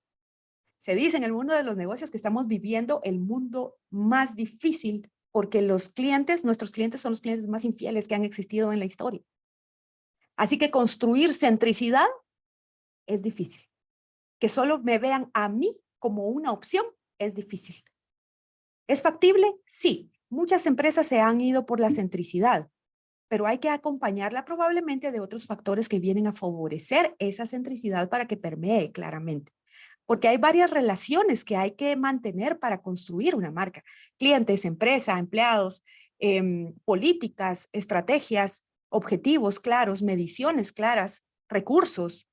Se dice en el mundo de los negocios que estamos viviendo el mundo más difícil porque los clientes, nuestros clientes son los clientes más infieles que han existido en la historia. Así que construir centricidad es difícil. Que solo me vean a mí como una opción es difícil. ¿Es factible? Sí. Muchas empresas se han ido por la centricidad, pero hay que acompañarla probablemente de otros factores que vienen a favorecer esa centricidad para que permee claramente. Porque hay varias relaciones que hay que mantener para construir una marca. Clientes, empresa, empleados, políticas, estrategias, objetivos claros, mediciones claras, recursos.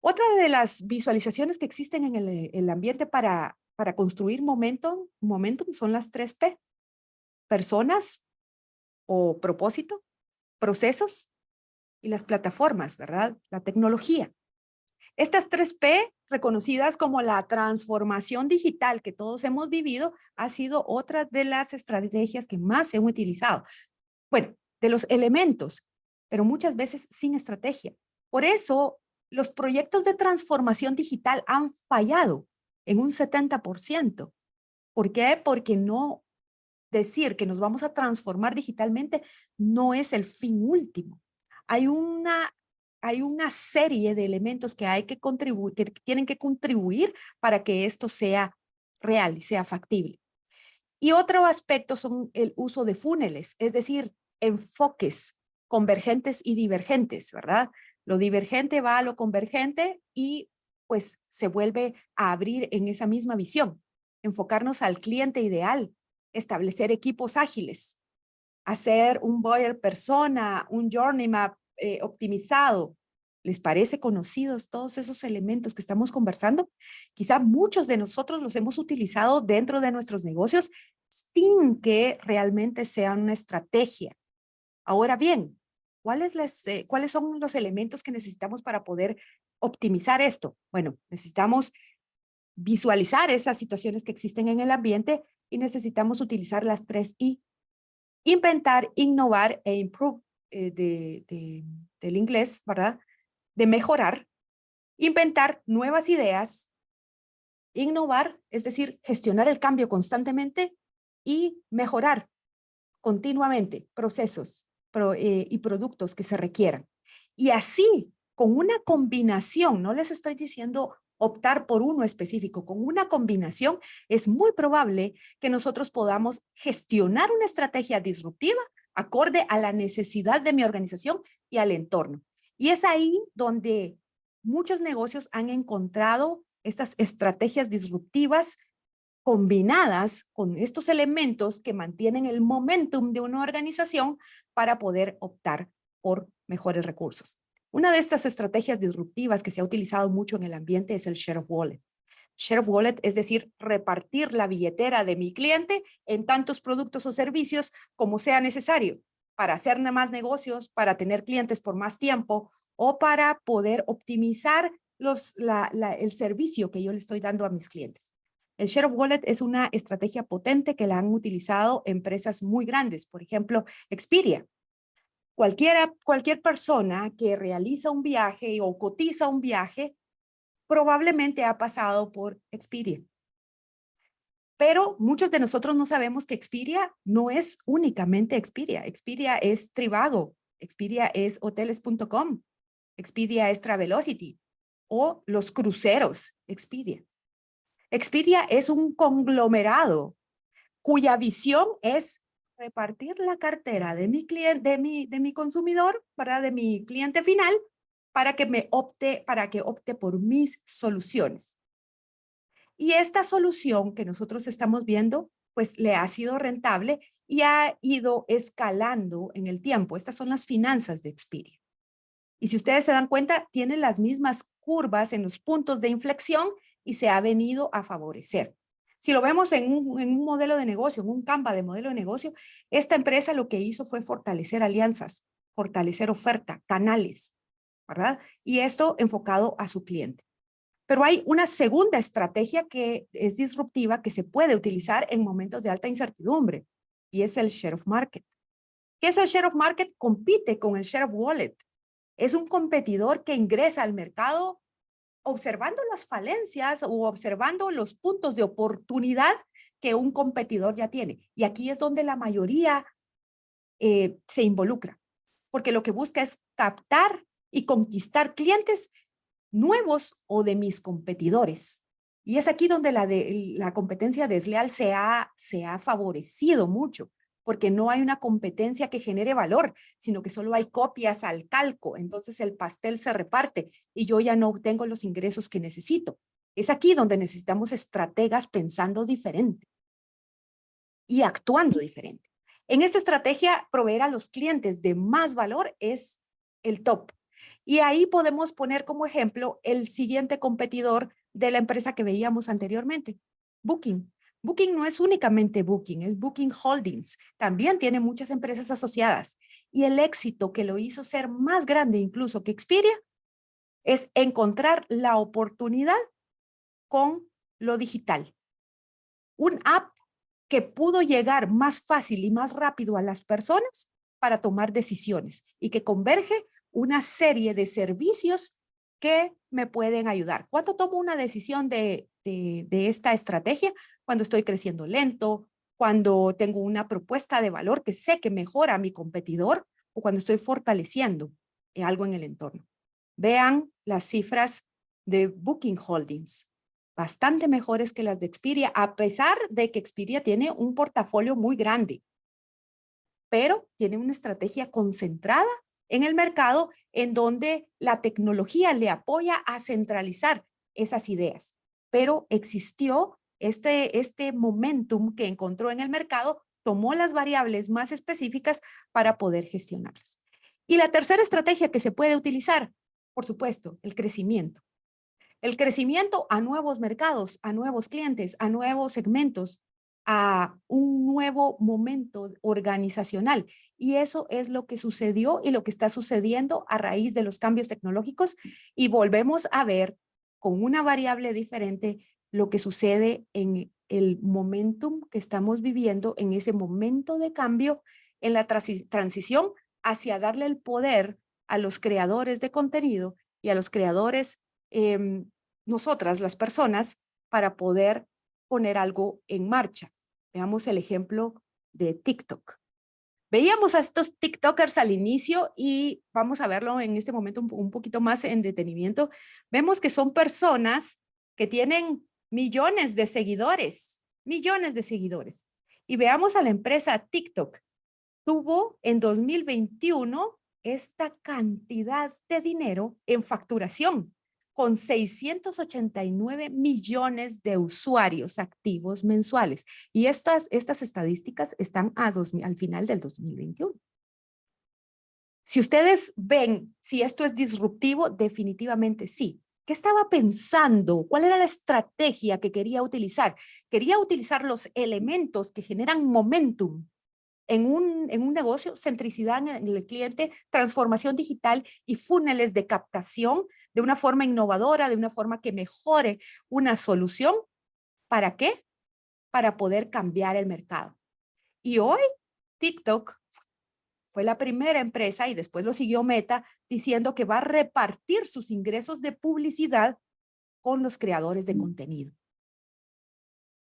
Otra de las visualizaciones que existen en el ambiente para construir momentum son las 3P. Personas o propósito, procesos y las plataformas, ¿verdad? La tecnología. Estas 3P, reconocidas como la transformación digital que todos hemos vivido, ha sido otra de las estrategias que más se han utilizado. Bueno, de los elementos, pero muchas veces sin estrategia. Por eso, los proyectos de transformación digital han fallado en un 70%. ¿Por qué? Porque no decir que nos vamos a transformar digitalmente no es el fin último. Hay una serie de elementos que hay que contribuir, que tienen que contribuir para que esto sea real y sea factible. Y otro aspecto son el uso de túneles, es decir, enfoques convergentes y divergentes, ¿verdad? Lo divergente va a lo convergente y pues se vuelve a abrir en esa misma visión. Enfocarnos al cliente ideal, establecer equipos ágiles, hacer un buyer persona, un journey map optimizado. ¿Les parece conocidos todos esos elementos que estamos conversando? Quizá muchos de nosotros los hemos utilizado dentro de nuestros negocios sin que realmente sea una estrategia. Ahora bien, ¿cuáles son los elementos que necesitamos para poder optimizar esto? Bueno, necesitamos visualizar esas situaciones que existen en el ambiente y necesitamos utilizar las 3I. Inventar, innovar e improve del inglés, ¿verdad? De mejorar, inventar nuevas ideas, innovar, es decir, gestionar el cambio constantemente y mejorar continuamente procesos y productos que se requieran. Y así, con una combinación, no les estoy diciendo optar por uno específico, con una combinación es muy probable que nosotros podamos gestionar una estrategia disruptiva acorde a la necesidad de mi organización y al entorno. Y es ahí donde muchos negocios han encontrado estas estrategias disruptivas combinadas con estos elementos que mantienen el momentum de una organización para poder optar por mejores recursos. Una de estas estrategias disruptivas que se ha utilizado mucho en el ambiente es el share of wallet. Share of wallet es decir, repartir la billetera de mi cliente en tantos productos o servicios como sea necesario para hacer más negocios, para tener clientes por más tiempo o para poder optimizar el servicio que yo le estoy dando a mis clientes. El share of wallet es una estrategia potente que la han utilizado empresas muy grandes, por ejemplo, Expedia. Cualquier persona que realiza un viaje o cotiza un viaje probablemente ha pasado por Expedia. Pero muchos de nosotros no sabemos que Expedia no es únicamente Expedia. Expedia es Trivago, Expedia es hoteles.com, Expedia es Travelocity o los cruceros Expedia. Expedia es un conglomerado cuya visión es repartir la cartera de mi cliente, de mi consumidor, ¿verdad? De mi cliente final, para que opte por mis soluciones. Y esta solución que nosotros estamos viendo, pues le ha sido rentable y ha ido escalando en el tiempo. Estas son las finanzas de Expedia. Y si ustedes se dan cuenta, tienen las mismas curvas en los puntos de inflexión y se ha venido a favorecer. Si lo vemos en un modelo de negocio, en un Canva de modelo de negocio, esta empresa lo que hizo fue fortalecer alianzas, fortalecer oferta, canales, ¿verdad? Y esto enfocado a su cliente. Pero hay una segunda estrategia que es disruptiva que se puede utilizar en momentos de alta incertidumbre y es el share of market. ¿Qué es el share of market? Compite con el share of wallet. Es un competidor que ingresa al mercado observando las falencias o observando los puntos de oportunidad que un competidor ya tiene. Y aquí es donde la mayoría se involucra, porque lo que busca es captar y conquistar clientes nuevos o de mis competidores. Y es aquí donde la competencia desleal se ha favorecido mucho, porque no hay una competencia que genere valor, sino que solo hay copias al calco. Entonces el pastel se reparte y yo ya no obtengo los ingresos que necesito. Es aquí donde necesitamos estrategas pensando diferente y actuando diferente. En esta estrategia, proveer a los clientes de más valor es el top. Y ahí podemos poner como ejemplo el siguiente competidor de la empresa que veíamos anteriormente, Booking. Booking no es únicamente Booking, es Booking Holdings. También tiene muchas empresas asociadas. Y el éxito que lo hizo ser más grande incluso que Expedia es encontrar la oportunidad con lo digital. Un app que pudo llegar más fácil y más rápido a las personas para tomar decisiones y que converge una serie de servicios que me pueden ayudar. ¿Cuánto tomo una decisión de esta estrategia? Cuando estoy creciendo lento, cuando tengo una propuesta de valor que sé que mejora a mi competidor o cuando estoy fortaleciendo algo en el entorno. Vean las cifras de Booking Holdings, bastante mejores que las de Expedia, a pesar de que Expedia tiene un portafolio muy grande, pero tiene una estrategia concentrada en el mercado en donde la tecnología le apoya a centralizar esas ideas. Pero existió este momentum que encontró en el mercado, tomó las variables más específicas para poder gestionarlas. Y la tercera estrategia que se puede utilizar, por supuesto, el crecimiento. El crecimiento a nuevos mercados, a nuevos clientes, a nuevos segmentos, a un nuevo momento organizacional. Y eso es lo que sucedió y lo que está sucediendo a raíz de los cambios tecnológicos. Y volvemos a ver con una variable diferente lo que sucede en el momentum que estamos viviendo, en ese momento de cambio, en la transición hacia darle el poder a los creadores de contenido y a los creadores nosotras, las personas, para poder poner algo en marcha. Veamos el ejemplo de TikTok. Veíamos a estos TikTokers al inicio y vamos a verlo en este momento un poquito más en detenimiento. Vemos que son personas que tienen millones de seguidores, millones de seguidores. Y veamos a la empresa TikTok. Tuvo en 2021 esta cantidad de dinero en facturación, con 689 millones de usuarios activos mensuales. Y estas estadísticas están al final del 2021. Si ustedes ven si esto es disruptivo, definitivamente sí. ¿Qué estaba pensando? ¿Cuál era la estrategia que quería utilizar? Quería utilizar los elementos que generan momentum en un negocio, centricidad en el cliente, transformación digital y túneles de captación de una forma innovadora, de una forma que mejore una solución. ¿Para qué? Para poder cambiar el mercado. Y hoy TikTok fue la primera empresa y después lo siguió Meta diciendo que va a repartir sus ingresos de publicidad con los creadores de contenido.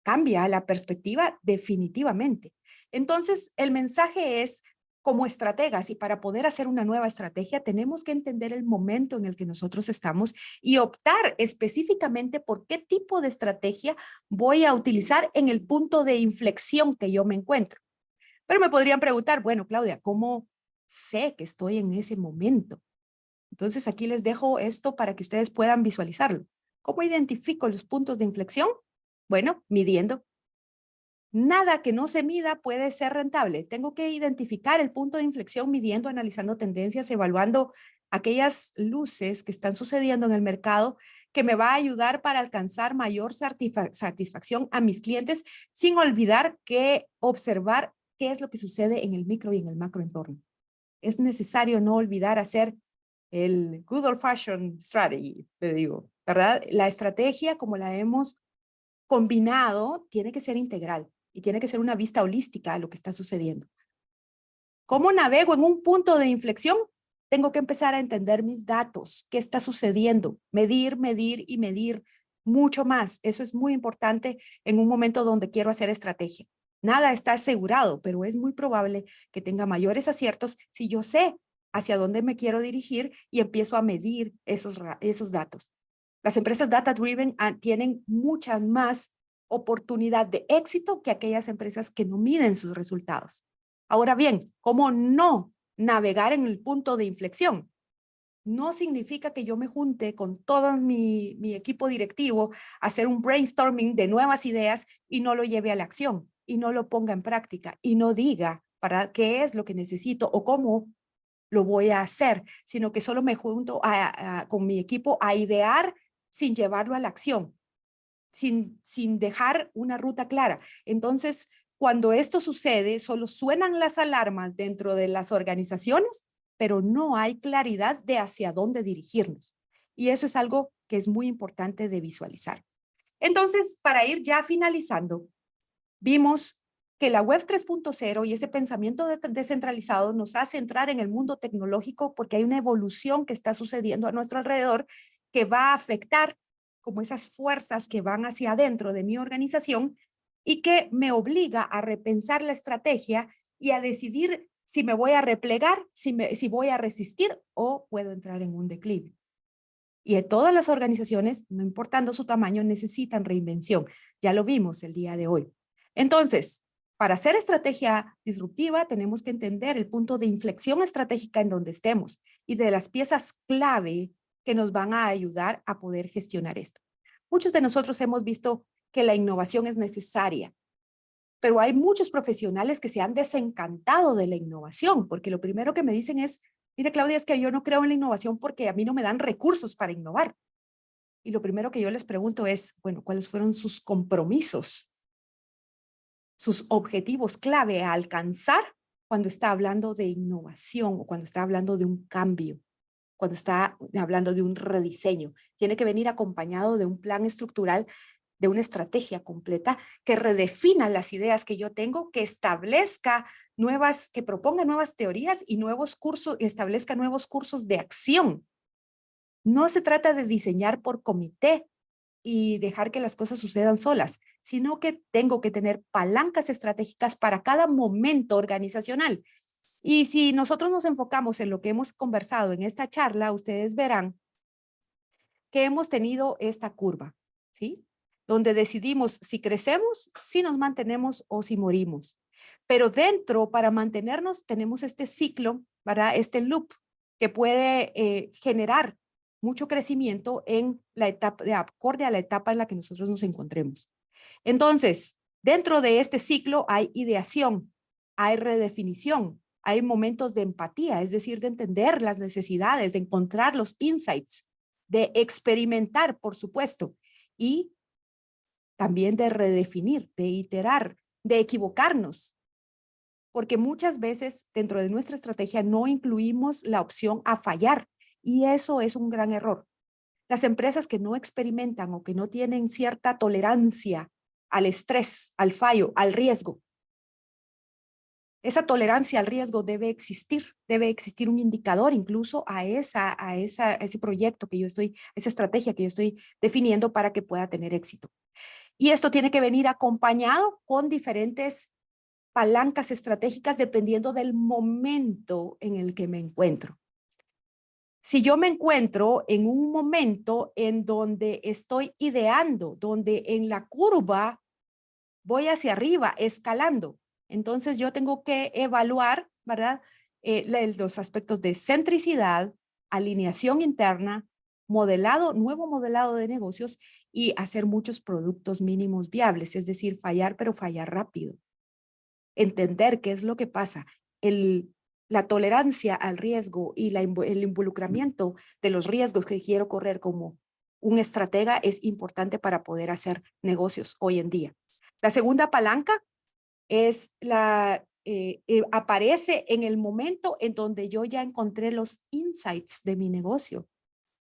Cambia la perspectiva definitivamente. Entonces, el mensaje es, como estrategas y para poder hacer una nueva estrategia, tenemos que entender el momento en el que nosotros estamos y optar específicamente por qué tipo de estrategia voy a utilizar en el punto de inflexión que yo me encuentro. Pero me podrían preguntar, bueno, Claudia, ¿cómo sé que estoy en ese momento? Entonces, aquí les dejo esto para que ustedes puedan visualizarlo. ¿Cómo identifico los puntos de inflexión? Bueno, midiendo. Nada que no se mida puede ser rentable. Tengo que identificar el punto de inflexión midiendo, analizando tendencias, evaluando aquellas luces que están sucediendo en el mercado que me va a ayudar para alcanzar mayor satisfacción a mis clientes sin olvidar que observar qué es lo que sucede en el micro y en el macro entorno. Es necesario no olvidar hacer el good old fashioned strategy, te digo. ¿verdad? La estrategia, como la hemos combinado, tiene que ser integral y tiene que ser una vista holística a lo que está sucediendo. ¿Cómo navego en un punto de inflexión? Tengo que empezar a entender mis datos, qué está sucediendo, medir, medir y medir mucho más. Eso es muy importante en un momento donde quiero hacer estrategia. Nada está asegurado, pero es muy probable que tenga mayores aciertos si yo sé hacia dónde me quiero dirigir y empiezo a medir esos datos. Las empresas data-driven tienen mucha más oportunidad de éxito que aquellas empresas que no miden sus resultados. Ahora bien, ¿cómo no navegar en el punto de inflexión? No significa que yo me junte con todo mi equipo directivo a hacer un brainstorming de nuevas ideas y no lo lleve a la acción y no lo ponga en práctica y no diga para qué es lo que necesito o cómo lo voy a hacer, sino que solo me junto con mi equipo a idear sin llevarlo a la acción, sin dejar una ruta clara. Entonces, cuando esto sucede, solo suenan las alarmas dentro de las organizaciones, pero no hay claridad de hacia dónde dirigirnos. Y eso es algo que es muy importante de visualizar. Entonces, para ir ya finalizando, vimos que la web 3.0 y ese pensamiento descentralizado nos hace entrar en el mundo tecnológico porque hay una evolución que está sucediendo a nuestro alrededor que va a afectar como esas fuerzas que van hacia adentro de mi organización y que me obliga a repensar la estrategia y a decidir si me voy a replegar, si voy a resistir o puedo entrar en un declive. Y todas las organizaciones, no importando su tamaño, necesitan reinvención. Ya lo vimos el día de hoy. Entonces, para hacer estrategia disruptiva, tenemos que entender el punto de inflexión estratégica en donde estemos y de las piezas clave que nos van a ayudar a poder gestionar esto. Muchos de nosotros hemos visto que la innovación es necesaria, pero hay muchos profesionales que se han desencantado de la innovación, porque lo primero que me dicen es, mire, Claudia, es que yo no creo en la innovación porque a mí no me dan recursos para innovar. Y lo primero que yo les pregunto es, bueno, ¿cuáles fueron sus compromisos, sus objetivos clave a alcanzar cuando está hablando de innovación o cuando está hablando de un cambio, cuando está hablando de un rediseño? Tiene que venir acompañado de un plan estructural, de una estrategia completa que redefina las ideas que yo tengo, que establezca nuevas, que proponga nuevas teorías y nuevos cursos, establezca nuevos cursos de acción. No se trata de diseñar por comité y dejar que las cosas sucedan solas, sino que tengo que tener palancas estratégicas para cada momento organizacional. Y si nosotros nos enfocamos en lo que hemos conversado en esta charla, ustedes verán que hemos tenido esta curva, ¿sí? Donde decidimos si crecemos, si nos mantenemos o si morimos. Pero dentro, para mantenernos, tenemos este ciclo, ¿verdad? Este loop que puede generar mucho crecimiento en la etapa, de acorde a la etapa en la que nosotros nos encontremos. Entonces, dentro de este ciclo hay ideación, hay redefinición, hay momentos de empatía, es decir, de entender las necesidades, de encontrar los insights, de experimentar, por supuesto, y también de redefinir, de iterar, de equivocarnos, porque muchas veces dentro de nuestra estrategia no incluimos la opción a fallar y eso es un gran error. Las empresas que no experimentan o que no tienen cierta tolerancia al estrés, al fallo, al riesgo, esa tolerancia al riesgo debe existir un indicador incluso a ese proyecto que yo estoy, esa estrategia que yo estoy definiendo para que pueda tener éxito. Y esto tiene que venir acompañado con diferentes palancas estratégicas dependiendo del momento en el que me encuentro. Si yo me encuentro en un momento en donde estoy ideando, donde en la curva voy hacia arriba, escalando, entonces yo tengo que evaluar, ¿verdad? Los aspectos de centricidad, alineación interna, modelado, nuevo modelado de negocios y hacer muchos productos mínimos viables, es decir, fallar, pero fallar rápido. Entender qué es lo que pasa, la tolerancia al riesgo y el involucramiento de los riesgos que quiero correr como un estratega es importante para poder hacer negocios hoy en día. La segunda palanca es aparece en el momento en donde yo ya encontré los insights de mi negocio.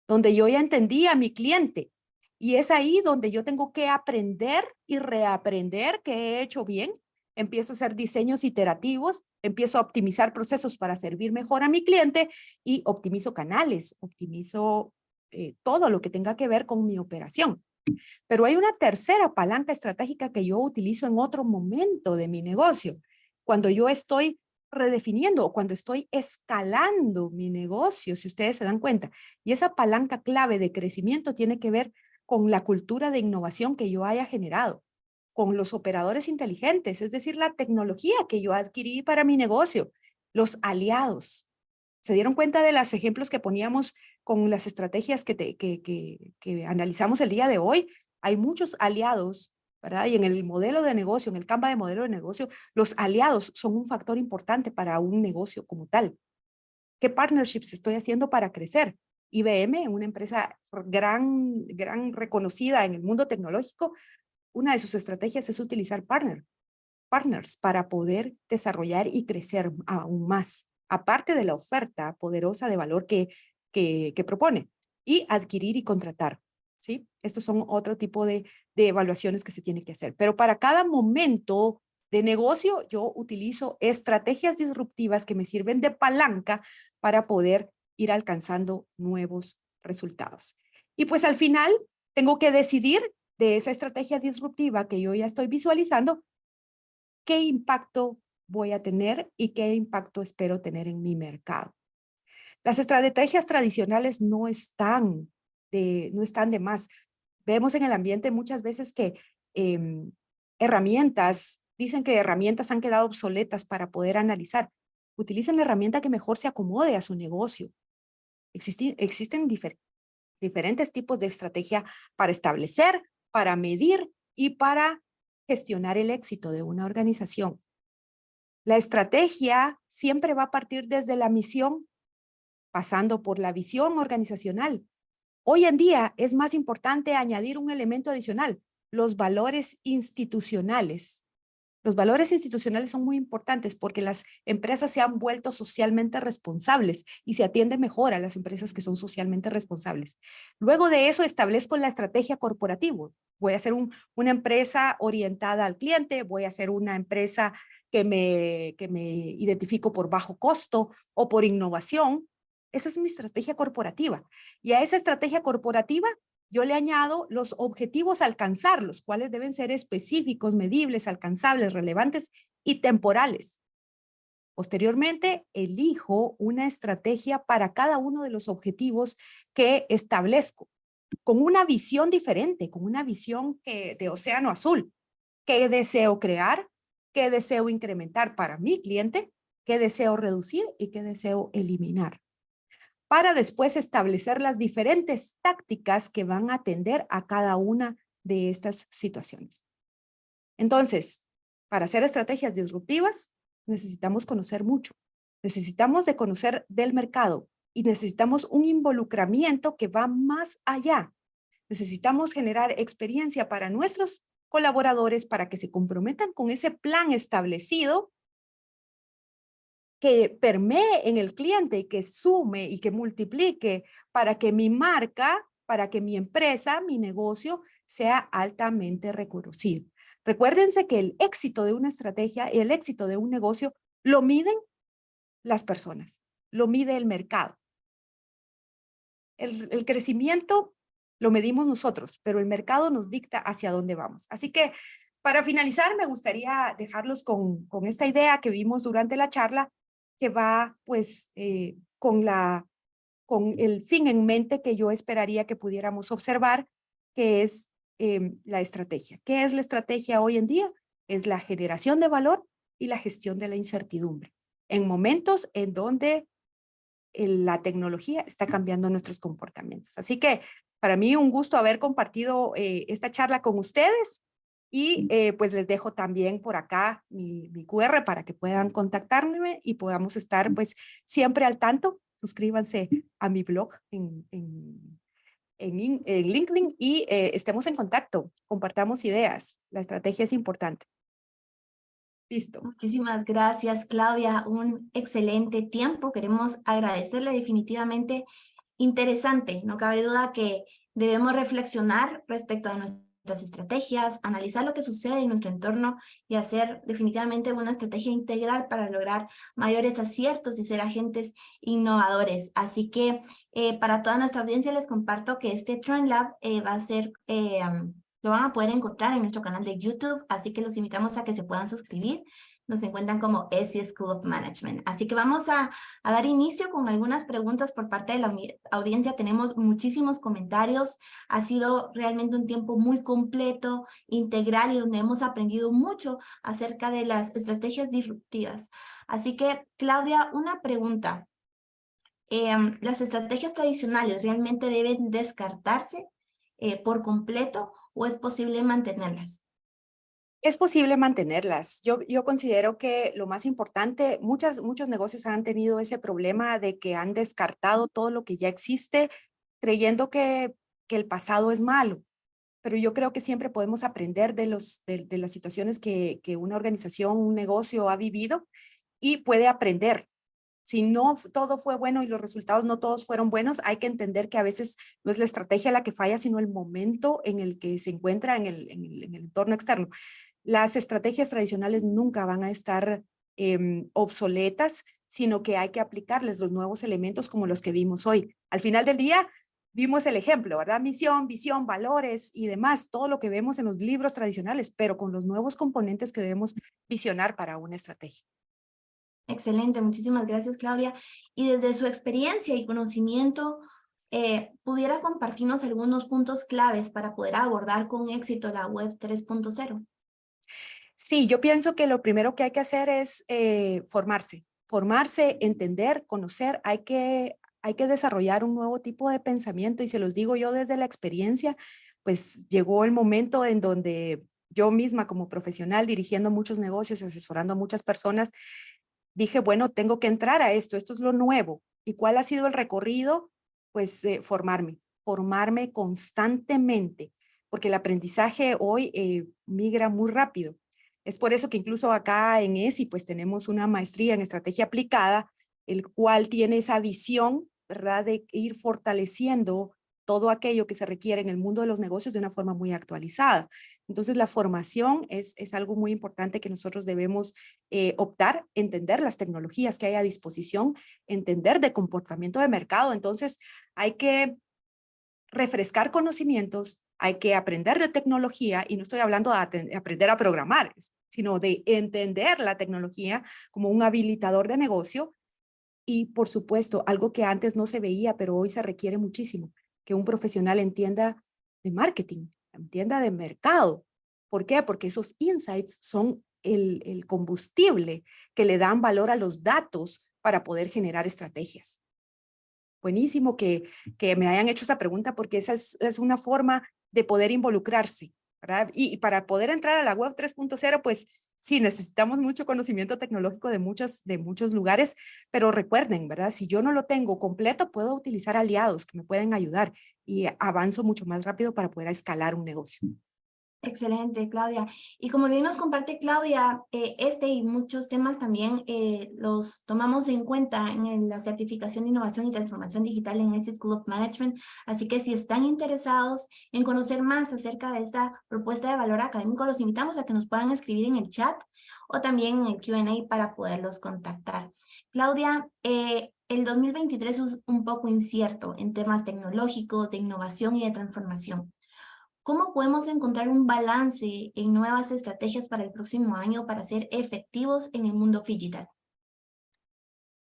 donde yo ya entendí a mi cliente. Y es ahí donde yo tengo que aprender y reaprender qué he hecho bien. Empiezo a hacer diseños iterativos, empiezo a optimizar procesos para servir mejor a mi cliente y optimizo canales, optimizo todo lo que tenga que ver con mi operación. Pero hay una tercera palanca estratégica que yo utilizo en otro momento de mi negocio, cuando yo estoy redefiniendo o cuando estoy escalando mi negocio, si ustedes se dan cuenta. Y esa palanca clave de crecimiento tiene que ver con la cultura de innovación que yo haya generado, con los operadores inteligentes, es decir, la tecnología que yo adquirí para mi negocio, los aliados. ¿Se dieron cuenta de los ejemplos que poníamos con las estrategias que analizamos el día de hoy? Hay muchos aliados, ¿verdad? Y en el modelo de negocio, en el Canva de modelo de negocio, los aliados son un factor importante para un negocio como tal. ¿Qué partnerships estoy haciendo para crecer? IBM, una empresa gran reconocida en el mundo tecnológico, una de sus estrategias es utilizar partners para poder desarrollar y crecer aún más, aparte de la oferta poderosa de valor que propone, y adquirir y contratar, ¿sí? Estos son otro tipo de evaluaciones que se tiene que hacer. Pero para cada momento de negocio, yo utilizo estrategias disruptivas que me sirven de palanca para poder ir alcanzando nuevos resultados. Y pues al final tengo que decidir de esa estrategia disruptiva que yo ya estoy visualizando, qué impacto voy a tener y qué impacto espero tener en mi mercado. Las estrategias tradicionales no están de más. Vemos en el ambiente muchas veces que dicen que herramientas han quedado obsoletas para poder analizar. Utilicen la herramienta que mejor se acomode a su negocio. Existen diferentes tipos de estrategia para establecer, para medir y para gestionar el éxito de una organización. La estrategia siempre va a partir desde la misión, pasando por la visión organizacional. Hoy en día es más importante añadir un elemento adicional, los valores institucionales. Los valores institucionales son muy importantes porque las empresas se han vuelto socialmente responsables y se atiende mejor a las empresas que son socialmente responsables. Luego de eso establezco la estrategia corporativa. Voy a ser una empresa orientada al cliente, voy a ser una empresa que me identifico por bajo costo o por innovación. Esa es mi estrategia corporativa. Y a esa estrategia corporativa yo le añado los objetivos a alcanzar, los cuales deben ser específicos, medibles, alcanzables, relevantes y temporales. Posteriormente, elijo una estrategia para cada uno de los objetivos que establezco, con una visión diferente, con una visión de océano azul. ¿Qué deseo crear? ¿Qué deseo incrementar para mi cliente? ¿Qué deseo reducir? ¿Y qué deseo eliminar? Para después establecer las diferentes tácticas que van a atender a cada una de estas situaciones. Entonces, para hacer estrategias disruptivas, necesitamos conocer mucho. Necesitamos de conocer del mercado y necesitamos un involucramiento que va más allá. Necesitamos generar experiencia para nuestros colaboradores para que se comprometan con ese plan establecido que permee en el cliente y que sume y que multiplique para que mi marca, para que mi empresa, mi negocio sea altamente reconocido. Recuérdense que el éxito de una estrategia y el éxito de un negocio lo miden las personas, lo mide el mercado. El crecimiento lo medimos nosotros, pero el mercado nos dicta hacia dónde vamos. Así que para finalizar, me gustaría dejarlos con esta idea que vimos durante la charla, que va pues con el fin en mente que yo esperaría que pudiéramos observar, que es la estrategia. ¿Qué es la estrategia hoy en día? Es la generación de valor y la gestión de la incertidumbre en momentos en donde la tecnología está cambiando nuestros comportamientos. Así que para mí un gusto haber compartido esta charla con ustedes y pues les dejo también por acá mi QR para que puedan contactarme y podamos estar pues siempre al tanto. Suscríbanse a mi blog en LinkedIn y estemos en contacto, compartamos ideas. La estrategia es importante. Listo. Muchísimas gracias, Claudia. Un excelente tiempo. Queremos agradecerle definitivamente interesante. No cabe duda que debemos reflexionar respecto a nuestras estrategias, analizar lo que sucede en nuestro entorno y hacer definitivamente una estrategia integral para lograr mayores aciertos y ser agentes innovadores. Así que para toda nuestra audiencia les comparto que este Trend Lab va a ser... lo van a poder encontrar en nuestro canal de YouTube, así que los invitamos a que se puedan suscribir. Nos encuentran como ESI School of Management. Así que vamos a dar inicio con algunas preguntas por parte de la audiencia. Tenemos muchísimos comentarios. Ha sido realmente un tiempo muy completo, integral y donde hemos aprendido mucho acerca de las estrategias disruptivas. Así que, Claudia, una pregunta. ¿Las estrategias tradicionales realmente deben descartarse por completo o es posible mantenerlas? Es posible mantenerlas. Yo considero que lo más importante, muchos negocios han tenido ese problema de que han descartado todo lo que ya existe, creyendo que el pasado es malo. Pero yo creo que siempre podemos aprender de las situaciones que una organización, un negocio ha vivido y puede aprender. Si no todo fue bueno y los resultados no todos fueron buenos, hay que entender que a veces no es la estrategia la que falla, sino el momento en el que se encuentra en el entorno externo. Las estrategias tradicionales nunca van a estar obsoletas, sino que hay que aplicarles los nuevos elementos como los que vimos hoy. Al final del día, vimos el ejemplo, ¿verdad? Misión, visión, valores y demás, todo lo que vemos en los libros tradicionales, pero con los nuevos componentes que debemos visionar para una estrategia. Excelente, muchísimas gracias, Claudia. Y desde su experiencia y conocimiento, ¿pudiera compartirnos algunos puntos claves para poder abordar con éxito la web 3.0? Sí, yo pienso que lo primero que hay que hacer es formarse, entender, conocer. Hay que desarrollar un nuevo tipo de pensamiento y se los digo yo desde la experiencia, pues llegó el momento en donde yo misma como profesional dirigiendo muchos negocios, asesorando a muchas personas, dije, bueno, tengo que entrar a esto es lo nuevo. ¿Y cuál ha sido el recorrido? Pues formarme constantemente, porque el aprendizaje hoy migra muy rápido. Es por eso que incluso acá en ESI pues tenemos una maestría en estrategia aplicada, el cual tiene esa visión, ¿verdad? De ir fortaleciendo todo aquello que se requiere en el mundo de los negocios de una forma muy actualizada. Entonces, la formación es algo muy importante que nosotros debemos optar, entender las tecnologías que hay a disposición, entender de comportamiento de mercado. Entonces, hay que refrescar conocimientos, hay que aprender de tecnología, y no estoy hablando de aprender a programar, sino de entender la tecnología como un habilitador de negocio. Y, por supuesto, algo que antes no se veía, pero hoy se requiere muchísimo, que un profesional entienda de marketing, entienda de mercado. ¿Por qué? Porque esos insights son el combustible que le dan valor a los datos para poder generar estrategias. Buenísimo que me hayan hecho esa pregunta porque esa es una forma de poder involucrarse, ¿verdad? Y para poder entrar a la web 3.0, pues sí, necesitamos mucho conocimiento tecnológico de muchos lugares, pero recuerden, ¿verdad? Si yo no lo tengo completo, puedo utilizar aliados que me pueden ayudar y avanzo mucho más rápido para poder escalar un negocio. Excelente, Claudia. Y como bien nos comparte Claudia, este y muchos temas también los tomamos en cuenta en la certificación de innovación y transformación digital en ESI School of Management. Así que si están interesados en conocer más acerca de esta propuesta de valor académico, los invitamos a que nos puedan escribir en el chat o también en el Q&A para poderlos contactar. Claudia, el 2023 es un poco incierto en temas tecnológicos, de innovación y de transformación. ¿Cómo podemos encontrar un balance en nuevas estrategias para el próximo año para ser efectivos en el mundo digital?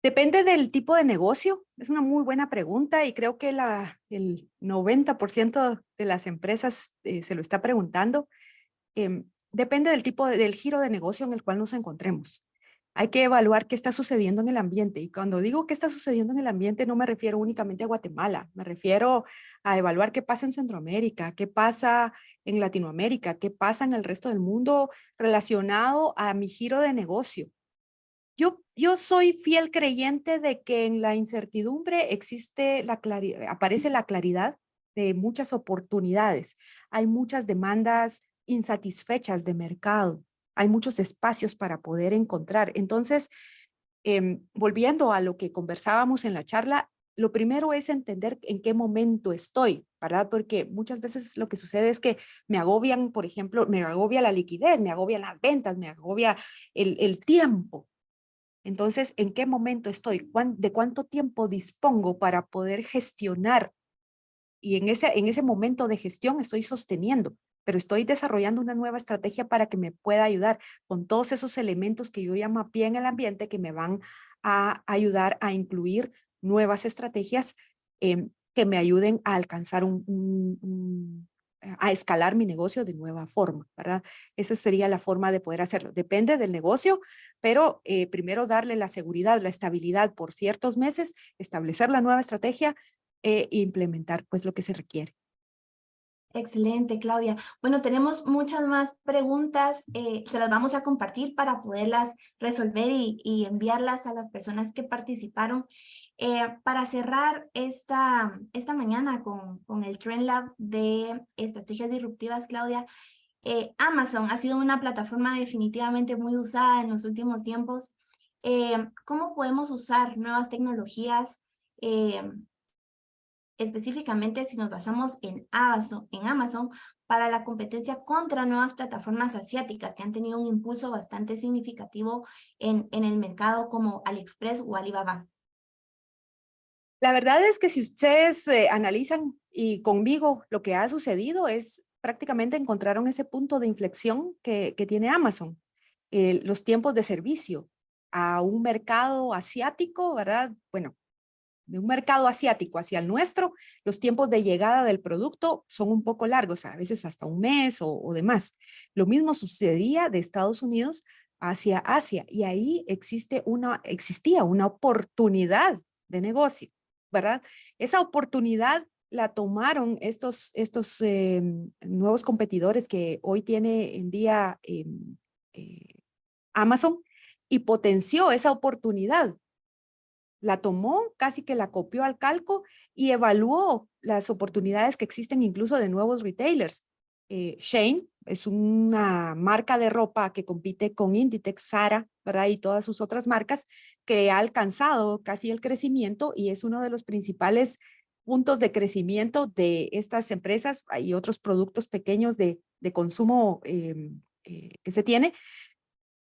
Depende del tipo de negocio. Es una muy buena pregunta y creo que el 90% de las empresas se lo está preguntando. Depende del del giro de negocio en el cual nos encontremos. Hay que evaluar qué está sucediendo en el ambiente. Y cuando digo qué está sucediendo en el ambiente, no me refiero únicamente a Guatemala. Me refiero a evaluar qué pasa en Centroamérica, qué pasa en Latinoamérica, qué pasa en el resto del mundo relacionado a mi giro de negocio. Yo soy fiel creyente de que en la incertidumbre aparece la claridad de muchas oportunidades. Hay muchas demandas insatisfechas de mercado. Hay muchos espacios para poder encontrar. Entonces, volviendo a lo que conversábamos en la charla, lo primero es entender en qué momento estoy, ¿verdad? Porque muchas veces lo que sucede es que me agobian, por ejemplo, me agobia la liquidez, me agobian las ventas, me agobia el tiempo. Entonces, ¿en qué momento estoy? ¿De cuánto tiempo dispongo para poder gestionar? Y en ese momento de gestión estoy sosteniendo, pero estoy desarrollando una nueva estrategia para que me pueda ayudar con todos esos elementos que yo ya mapeé en el ambiente que me van a ayudar a incluir nuevas estrategias que me ayuden a alcanzar a escalar mi negocio de nueva forma, ¿verdad? Esa sería la forma de poder hacerlo. Depende del negocio, pero primero darle la seguridad, la estabilidad por ciertos meses, establecer la nueva estrategia e implementar pues lo que se requiere. Excelente, Claudia. Bueno, tenemos muchas más preguntas, se las vamos a compartir para poderlas resolver y enviarlas a las personas que participaron. Para cerrar esta mañana con el Trend Lab de estrategias disruptivas, Claudia, Amazon ha sido una plataforma definitivamente muy usada en los últimos tiempos. ¿Cómo podemos usar nuevas tecnologías? Específicamente si nos basamos en Amazon para la competencia contra nuevas plataformas asiáticas que han tenido un impulso bastante significativo en el mercado como AliExpress o Alibaba. La verdad es que si ustedes analizan y conmigo lo que ha sucedido es prácticamente encontraron ese punto de inflexión que tiene Amazon, los tiempos de servicio a un mercado asiático, ¿verdad? Bueno, de un mercado asiático hacia el nuestro, los tiempos de llegada del producto son un poco largos, a veces hasta un mes o demás. Lo mismo sucedía de Estados Unidos hacia Asia y ahí existía una oportunidad de negocio, ¿verdad? Esa oportunidad la tomaron estos nuevos competidores que hoy tiene en día eh, Amazon y potenció esa oportunidad, la tomó, casi que la copió al calco y evaluó las oportunidades que existen incluso de nuevos retailers. Shein es una marca de ropa que compite con Inditex, Zara, ¿verdad? Y todas sus otras marcas que ha alcanzado casi el crecimiento y es uno de los principales puntos de crecimiento de estas empresas. Hay otros productos pequeños de consumo que se tiene,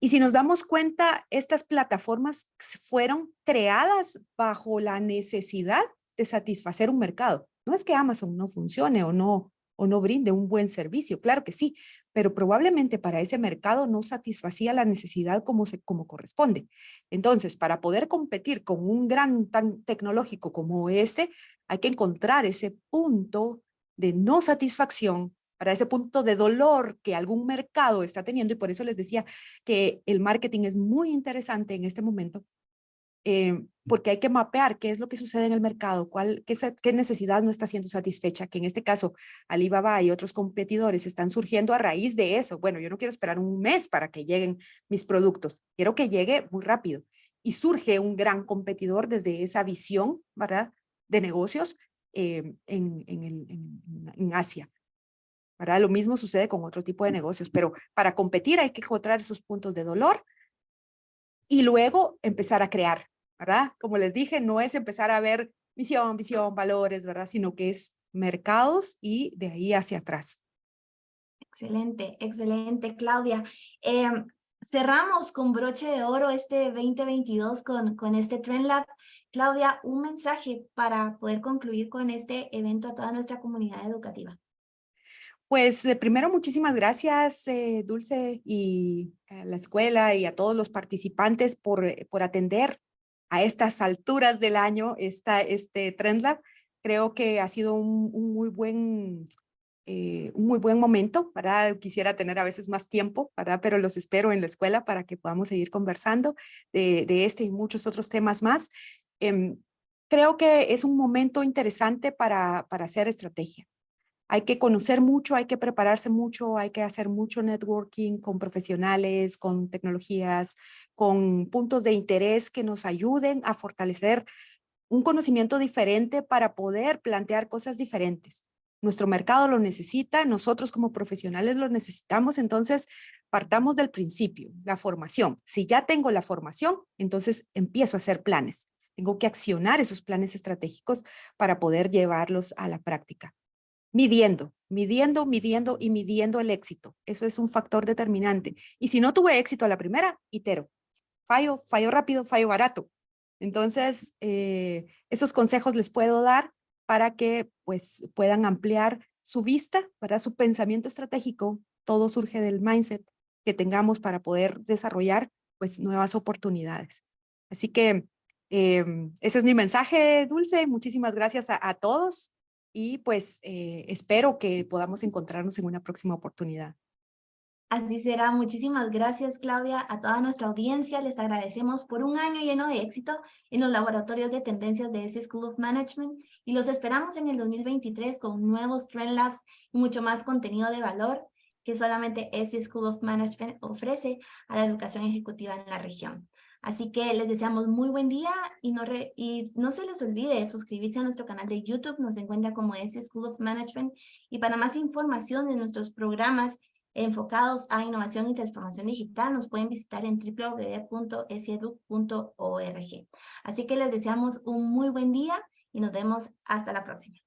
y si nos damos cuenta, estas plataformas fueron creadas bajo la necesidad de satisfacer un mercado. No es que Amazon no funcione o no brinde un buen servicio, claro que sí, pero probablemente para ese mercado no satisfacía la necesidad como corresponde. Entonces, para poder competir con un gran tan tecnológico como este, hay que encontrar ese punto de no satisfacción, para ese punto de dolor que algún mercado está teniendo, y por eso les decía que el marketing es muy interesante en este momento, porque hay que mapear qué es lo que sucede en el mercado, qué necesidad no está siendo satisfecha, que en este caso Alibaba y otros competidores están surgiendo a raíz de eso. Bueno, yo no quiero esperar un mes para que lleguen mis productos, quiero que llegue muy rápido. Y surge un gran competidor desde esa visión, ¿verdad?, de negocios en Asia. ¿Verdad? Lo mismo sucede con otro tipo de negocios, pero para competir hay que encontrar esos puntos de dolor y luego empezar a crear, ¿verdad? Como les dije, no es empezar a ver misión, visión, valores, ¿verdad? Sino que es mercados y de ahí hacia atrás. Excelente, excelente, Claudia. Cerramos con broche de oro este 2022 con este Trend Lab. Claudia, un mensaje para poder concluir con este evento a toda nuestra comunidad educativa. Pues primero, muchísimas gracias, Dulce, y a la escuela y a todos los participantes por atender a estas alturas del año este Trend Lab. Creo que ha sido un muy buen momento, ¿verdad? Quisiera tener a veces más tiempo, ¿verdad? Pero los espero en la escuela para que podamos seguir conversando de este y muchos otros temas más. Em, Creo que es un momento interesante para hacer estrategia. Hay que conocer mucho, hay que prepararse mucho, hay que hacer mucho networking con profesionales, con tecnologías, con puntos de interés que nos ayuden a fortalecer un conocimiento diferente para poder plantear cosas diferentes. Nuestro mercado lo necesita, nosotros como profesionales lo necesitamos, entonces partamos del principio, la formación. Si ya tengo la formación, entonces empiezo a hacer planes. Tengo que accionar esos planes estratégicos para poder llevarlos a la práctica. Midiendo, midiendo, midiendo y midiendo el éxito. Eso es un factor determinante. Y si no tuve éxito a la primera, itero. Fallo, fallo rápido, fallo barato. Entonces, esos consejos les puedo dar para que pues, puedan ampliar su vista, para su pensamiento estratégico. Todo surge del mindset que tengamos para poder desarrollar pues, nuevas oportunidades. Así que ese es mi mensaje, Dulce. Muchísimas gracias a todos y pues espero que podamos encontrarnos en una próxima oportunidad. Así será. Muchísimas gracias, Claudia. A toda nuestra audiencia les agradecemos por un año lleno de éxito en los laboratorios de tendencias de ESI School of Management y los esperamos en el 2023 con nuevos Trend Labs y mucho más contenido de valor que solamente ESI School of Management ofrece a la educación ejecutiva en la región. Así que les deseamos muy buen día y no se les olvide suscribirse a nuestro canal de YouTube. Nos encuentra como ESI School of Management y para más información de nuestros programas enfocados a innovación y transformación digital, nos pueden visitar en www.esieduc.org. Así que les deseamos un muy buen día y nos vemos hasta la próxima.